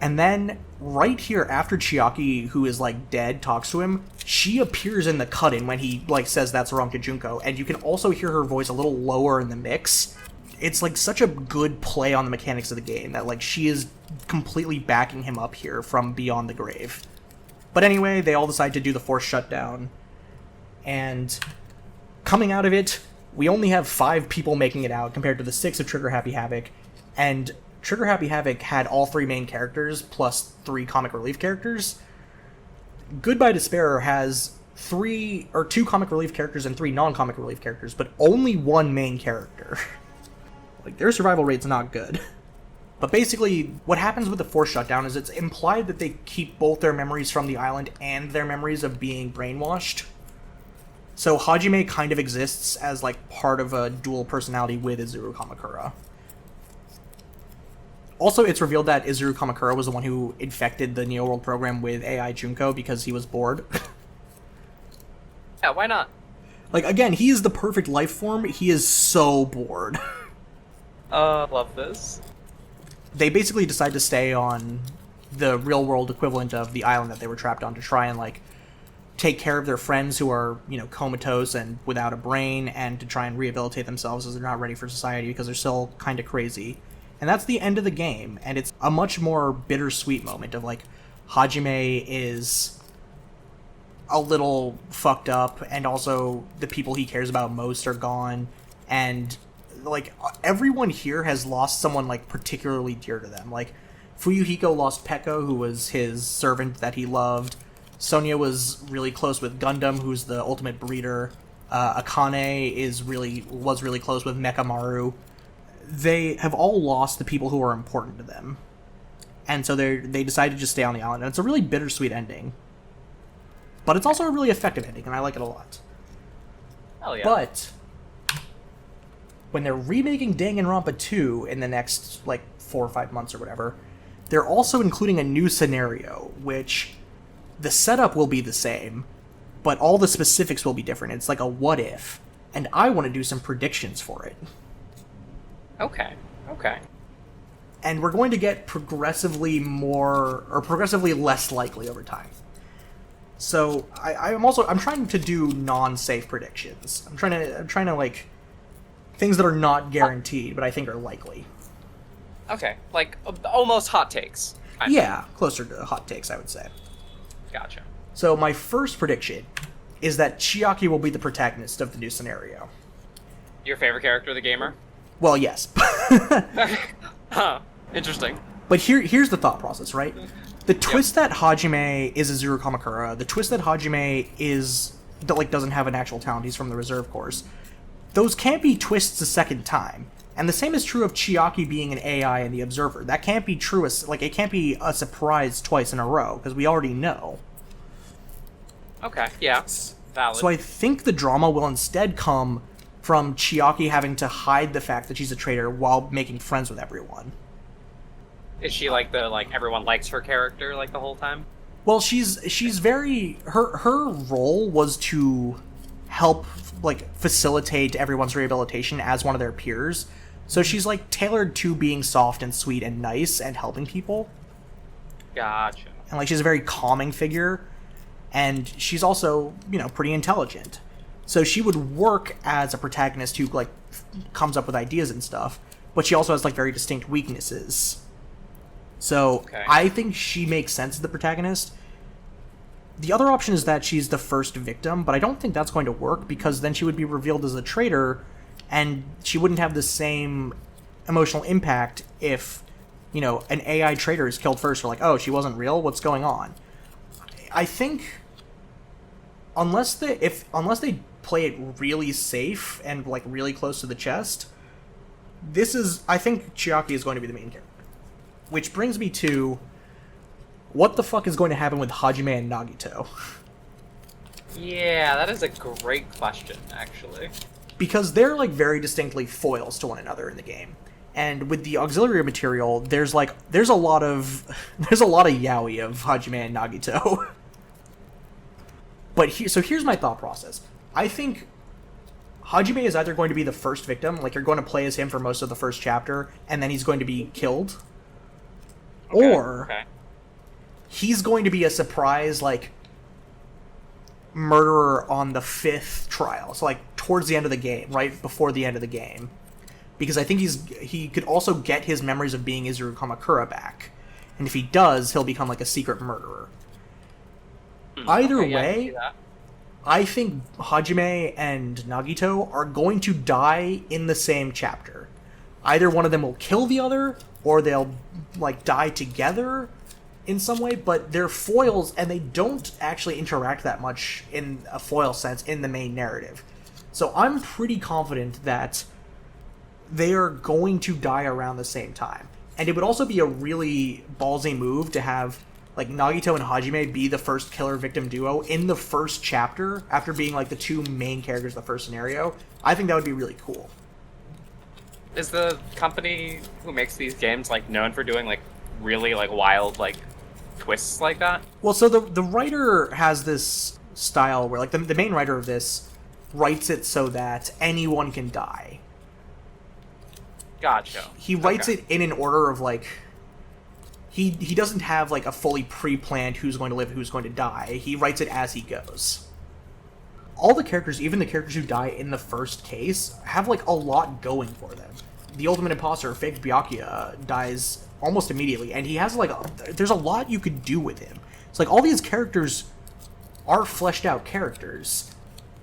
And then, right here, after Chiaki, who is, like, dead, talks to him, she appears in the cut-in when he, like, says that's wrong to Junko, and you can also hear her voice a little lower in the mix. It's, like, such a good play on the mechanics of the game that, like, she is completely backing him up here from beyond the grave. But anyway, they all decide to do the Force Shutdown, and coming out of it, we only have 5 people making it out compared to the 6 of Trigger Happy Havoc, and... Trigger Happy Havoc had all 3 main characters, plus 3 comic relief characters. Goodbye Despair has 2 comic relief characters and 3 non-comic relief characters, but only 1 main character. Like, their survival rate's not good. But basically, what happens with the Force Shutdown is it's implied that they keep both their memories from the island and their memories of being brainwashed. So Hajime kind of exists as, like, part of a dual personality with Izuru Kamakura. Also, it's revealed that Izuru Kamakura was the one who infected the Neo World program with AI Junko because he was bored. Yeah, why not? Like, again, he is the perfect life form. He is so bored. Love this. They basically decide to stay on the real-world equivalent of the island that they were trapped on to try and, like, take care of their friends who are, you know, comatose and without a brain, and to try and rehabilitate themselves as they're not ready for society because they're still kind of crazy. And that's the end of the game, and it's a much more bittersweet moment of, like, Hajime is a little fucked up, and also the people he cares about most are gone, and, like, everyone here has lost someone, like, particularly dear to them. Like, Fuyuhiko lost Pekka, who was his servant that he loved. Sonya was really close with Gundam, who's the ultimate breeder. Akane was really close with Mechamaru. They have all lost the people who are important to them. And so they decided to just stay on the island. And it's a really bittersweet ending. But it's also a really effective ending, and I like it a lot. Hell yeah. But when they're remaking Danganronpa 2 in the next, 4 or 5 months or whatever, they're also including a new scenario, which the setup will be the same, but all the specifics will be different. It's like a what if, and I want to do some predictions for it. Okay. And we're going to get progressively less likely over time. So I'm trying to do non-safe predictions. I'm trying to things that are not guaranteed, but I think are likely. Okay, almost hot takes. Yeah, closer to hot takes, I would say. Gotcha. So my first prediction is that Chiaki will be the protagonist of the new scenario. Your favorite character of the gamer? Well, yes. Huh. Interesting. But here's the thought process, right? The twist that Hajime is Izuru Kamakura, the twist that Hajime doesn't have an actual talent, he's from the reserve course, those can't be twists a second time. And the same is true of Chiaki being an AI and the Observer. That can't be true, it can't be a surprise twice in a row, because we already know. Okay, yeah. Valid. So I think the drama will instead come from Chiaki having to hide the fact that she's a traitor while making friends with everyone. Is she everyone likes her character the whole time? Well, she's very her role was to help facilitate everyone's rehabilitation as one of their peers. So she's tailored to being soft and sweet and nice and helping people. Gotcha. And she's a very calming figure, and she's also, pretty intelligent. So she would work as a protagonist who comes up with ideas and stuff, but she also has very distinct weaknesses. So okay. I think she makes sense as the protagonist. The other option is that she's the first victim, but I don't think that's going to work because then she would be revealed as a traitor, and she wouldn't have the same emotional impact if, an AI traitor is killed first. We're oh, she wasn't real? What's going on? I think unless they play it really safe and really close to the chest, I think Chiaki is going to be the main character. Which brings me to, what the fuck is going to happen with Hajime and Nagito? Yeah, that is a great question, actually. Because they're very distinctly foils to one another in the game. And with the auxiliary material, there's a lot of yaoi of Hajime and Nagito. But here's my thought process. I think Hajime is either going to be the first victim, you're going to play as him for most of the first chapter, and then he's going to be killed. Okay, or he's going to be a surprise, murderer on the 5th trial. So, towards the end of the game, right before the end of the game. Because I think he could also get his memories of being Izuru Kamakura back. And if he does, he'll become, a secret murderer. Either way, I think Hajime and Nagito are going to die in the same chapter. Either one of them will kill the other, or they'll, die together in some way, but they're foils, and they don't actually interact that much in a foil sense in the main narrative. So I'm pretty confident that they are going to die around the same time. And it would also be a really ballsy move to have, Nagito and Hajime be the first killer-victim duo in the first chapter, after being, the two main characters of the first scenario. I think that would be really cool. Is the company who makes these games known for doing really wild twists like that? Well, so the writer has this style where the main writer of this writes it so that anyone can die. Gotcha. He writes it in an order of he doesn't have a fully pre-planned who's going to live, who's going to die. He writes it as he goes. All the characters, even the characters who die in the first case, have a lot going for them. The ultimate imposter, Fake Byakuya, dies almost immediately, and he has there's a lot you could do with him. It's all these characters are fleshed out characters.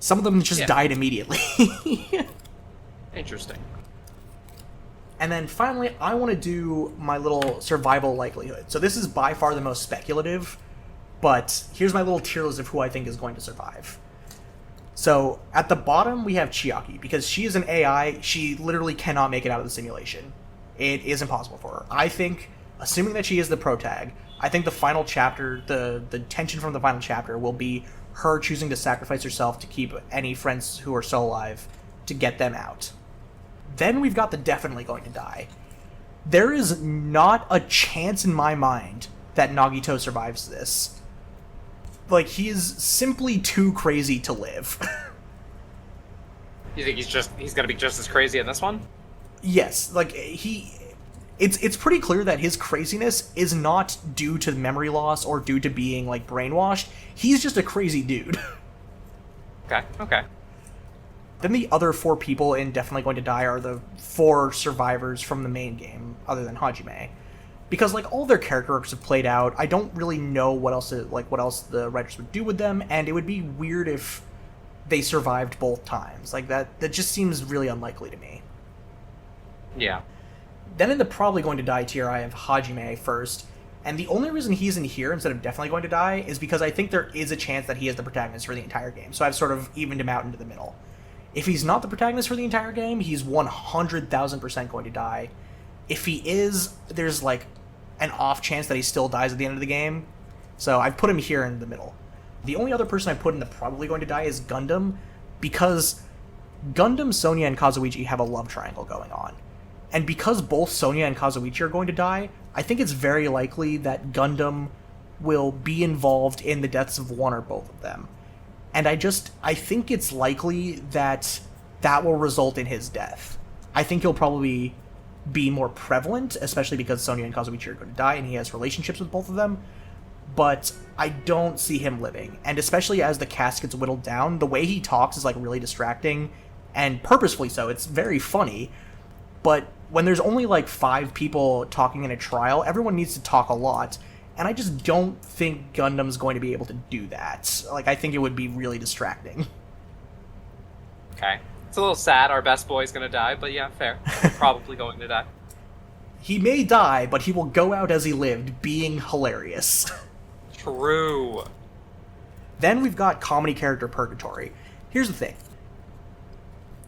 Some of them just died immediately. Interesting. And then finally, I want to do my little survival likelihood. So this is by far the most speculative, But here's my little tier list of who I think is going to survive. So, at the bottom, we have Chiaki, because she is an AI, she literally cannot make it out of the simulation. It is impossible for her. I think, assuming that she is the protag, I think the final chapter, the tension from the final chapter will be her choosing to sacrifice herself to keep any friends who are still alive, to get them out. Then we've got the definitely going to die. There is not a chance in my mind that Nagito survives this. Like, he is simply too crazy to live. You think he's gonna be just as crazy in this one? Yes, like, it's pretty clear that his craziness is not due to memory loss or due to being, like, brainwashed. He's just a crazy dude. Okay. Then the other 4 people in Definitely Going to Die are the 4 survivors from the main game, other than Hajime. Because, like, all their character arcs have played out, I don't really know what else the writers would do with them, and it would be weird if they survived both times. Like, that just seems really unlikely to me. Yeah. Then in the Probably Going to Die tier, I have Hajime first, and the only reason he's in here instead of Definitely Going to Die is because I think there is a chance that he is the protagonist for the entire game, so I've sort of evened him out into the middle. If he's not the protagonist for the entire game, he's 100,000% going to die. If he is, there's, like, an off chance that he still dies at the end of the game, so I've put him here in the middle. The only other person I put in the Probably Going to Die is Gundam, because Gundam, Sonya, and Kazuichi have a love triangle going on. And because both Sonya and Kazuichi are going to die, I think it's very likely that Gundam will be involved in the deaths of one or both of them. And I think it's likely that that will result in his death. I think he'll probably be more prevalent, especially because Sonya and Kazuichi are going to die and he has relationships with both of them. But I don't see him living. And especially as the cast gets whittled down, the way he talks is, like, really distracting, and purposefully so. It's very funny. But when there's only, like, 5 people talking in a trial, everyone needs to talk a lot. And I just don't think Gundam's going to be able to do that. Like, I think it would be really distracting. Okay. It's a little sad our best boy's gonna die, but yeah, fair. Probably going to die. He may die, but he will go out as he lived, being hilarious. True. Then we've got comedy character purgatory. Here's the thing.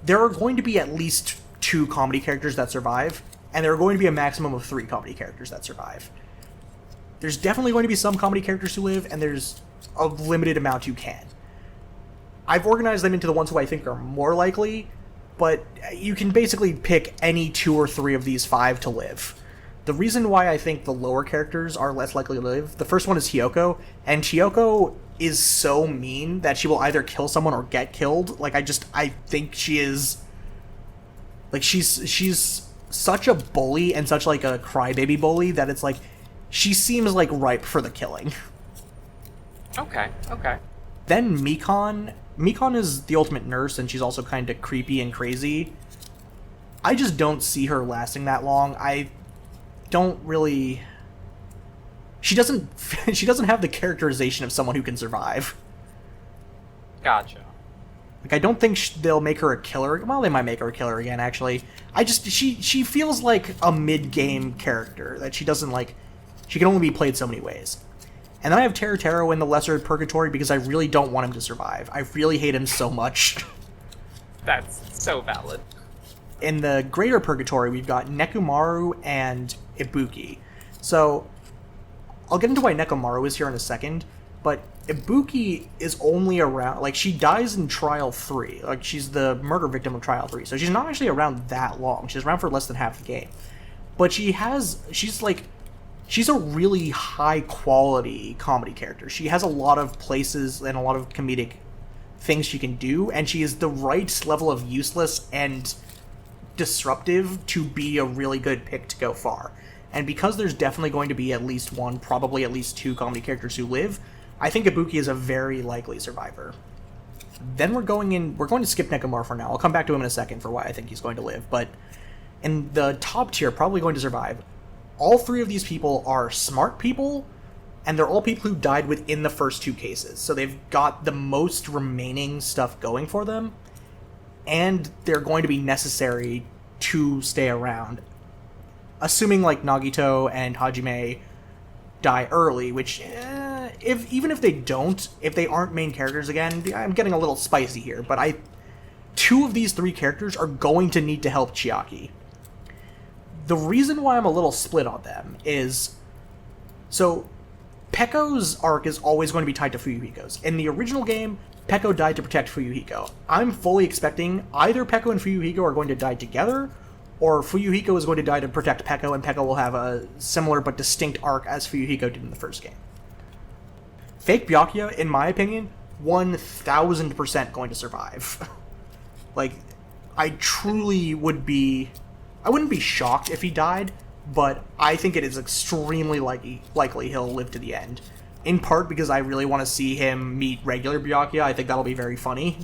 There are going to be at least 2 comedy characters that survive, and there are going to be a maximum of 3 comedy characters that survive. There's definitely going to be some comedy characters who live, and there's a limited amount who can. I've organized them into the ones who I think are more likely, but you can basically pick any 2 or 3 of these 5 to live. The reason why I think the lower characters are less likely to live, the first one is Hiyoko, and Hiyoko is so mean that she will either kill someone or get killed. Like, I think she is... Like, she's such a bully and such, like, a crybaby bully that it's like, she seems, like, ripe for the killing. Okay. Then Mikon. Mikon is the ultimate nurse, and she's also kind of creepy and crazy. I just don't see her lasting that long. I don't really... She doesn't have the characterization of someone who can survive. Gotcha. Like, I don't think they'll make her a killer. Well, they might make her a killer again, actually. She feels like a mid-game character, that she doesn't, like... She can only be played so many ways. And then I have Teru in the Lesser Purgatory because I really don't want him to survive. I really hate him so much. That's so valid. In the Greater Purgatory, we've got Nekomaru and Ibuki. So, I'll get into why Nekomaru is here in a second, but Ibuki is only around... Like, she dies in Trial 3. Like, she's the murder victim of Trial 3, so she's not actually around that long. She's around for less than half the game. But she's a really high-quality comedy character. She has a lot of places and a lot of comedic things she can do, and she is the right level of useless and disruptive to be a really good pick to go far. And because there's definitely going to be at least 1, probably at least 2 comedy characters who live, I think Ibuki is a very likely survivor. Then we're going to skip Nekomaru for now. I'll come back to him in a second for why I think he's going to live, but in the top tier, probably going to survive, all 3 of these people are smart people, and they're all people who died within the first 2 cases. So they've got the most remaining stuff going for them, and they're going to be necessary to stay around. Assuming, like, Nagito and Hajime die early, which even if they don't, if they aren't main characters again, I'm getting a little spicy here, but two of these three characters are going to need to help Chiaki. The reason why I'm a little split on them is, so Pekko's arc is always going to be tied to Fuyuhiko's. In the original game, Pekko died to protect Fuyuhiko. I'm fully expecting either Pekko and Fuyuhiko are going to die together, or Fuyuhiko is going to die to protect Pekko, and Pekko will have a similar but distinct arc as Fuyuhiko did in the first game. Fake Byakuya, in my opinion, 1000% going to survive. Like, I truly would be... I wouldn't be shocked if he died, but I think it is extremely likely he'll live to the end. In part because I really want to see him meet regular Byakuya. I think that'll be very funny.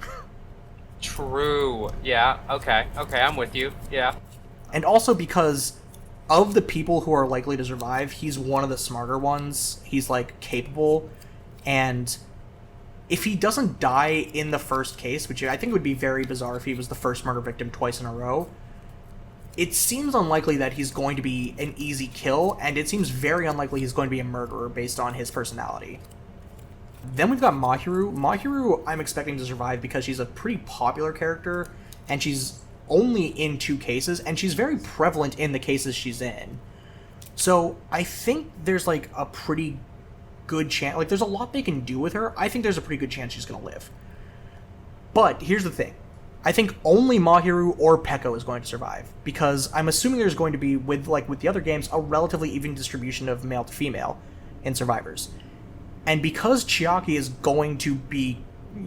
True. Yeah, okay, I'm with you. Yeah. And also because of the people who are likely to survive, he's one of the smarter ones. He's, like, capable, and if he doesn't die in the first case, which I think would be very bizarre if he was the first murder victim twice in a row, it seems unlikely that he's going to be an easy kill, and it seems very unlikely he's going to be a murderer based on his personality. Then we've got Mahiru. Mahiru I'm expecting to survive because she's a pretty popular character, and she's only in 2 cases, and she's very prevalent in the cases she's in. So I think there's, like, a pretty good chance... Like, there's a lot they can do with her. I think there's a pretty good chance she's going to live. But here's the thing. I think only Mahiru or Pekko is going to survive, because I'm assuming there's going to be, with the other games, a relatively even distribution of male to female in survivors. And because Chiaki is going to be...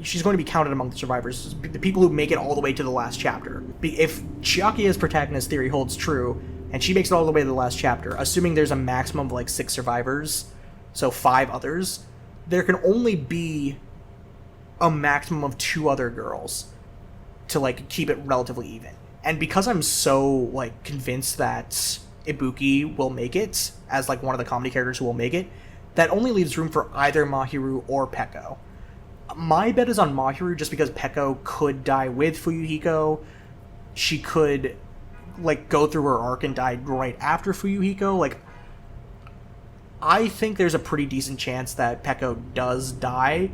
She's going to be counted among the survivors, the people who make it all the way to the last chapter. If Chiaki's protagonist theory holds true, and she makes it all the way to the last chapter, assuming there's a maximum of, like, 6 survivors, so 5 others, there can only be a maximum of 2 other girls to, like, keep it relatively even. And because I'm so, like, convinced that Ibuki will make it, as, like, one of the comedy characters who will make it, that only leaves room for either Mahiru or Pekko. My bet is on Mahiru just because Pekko could die with Fuyuhiko. She could, like, go through her arc and die right after Fuyuhiko. Like, I think there's a pretty decent chance that Pekko does die,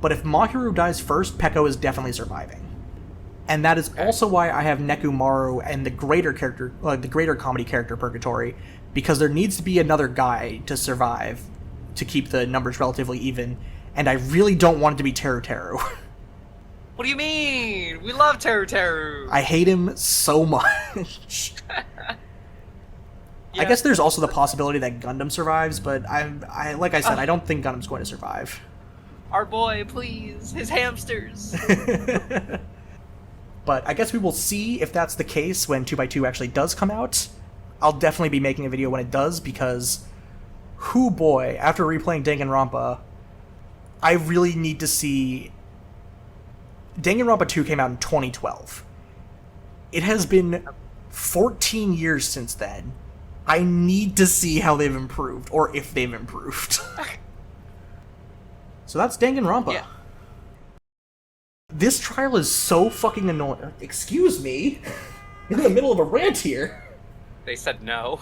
but if Mahiru dies first, Pekko is definitely surviving. And that is also why I have Nekomaru and the greater character, the greater comedy character Purgatory, because there needs to be another guy to survive to keep the numbers relatively even, and I really don't want it to be Teru Teru. What do you mean? We love Teru Teru! I hate him so much. Yeah. I guess there's also the possibility that Gundam survives, but I like I said, I don't think Gundam's going to survive. Our boy, please! His hamsters! But I guess we will see if that's the case when 2x2 actually does come out. I'll definitely be making a video when it does, because, hoo boy, after replaying Danganronpa, I really need to see... Danganronpa 2 came out in 2012. It has been 14 years since then. I need to see how they've improved, or if they've improved. So that's Danganronpa. Yeah. This trial is so fucking annoying. Excuse me? In the middle of a rant here. They said no.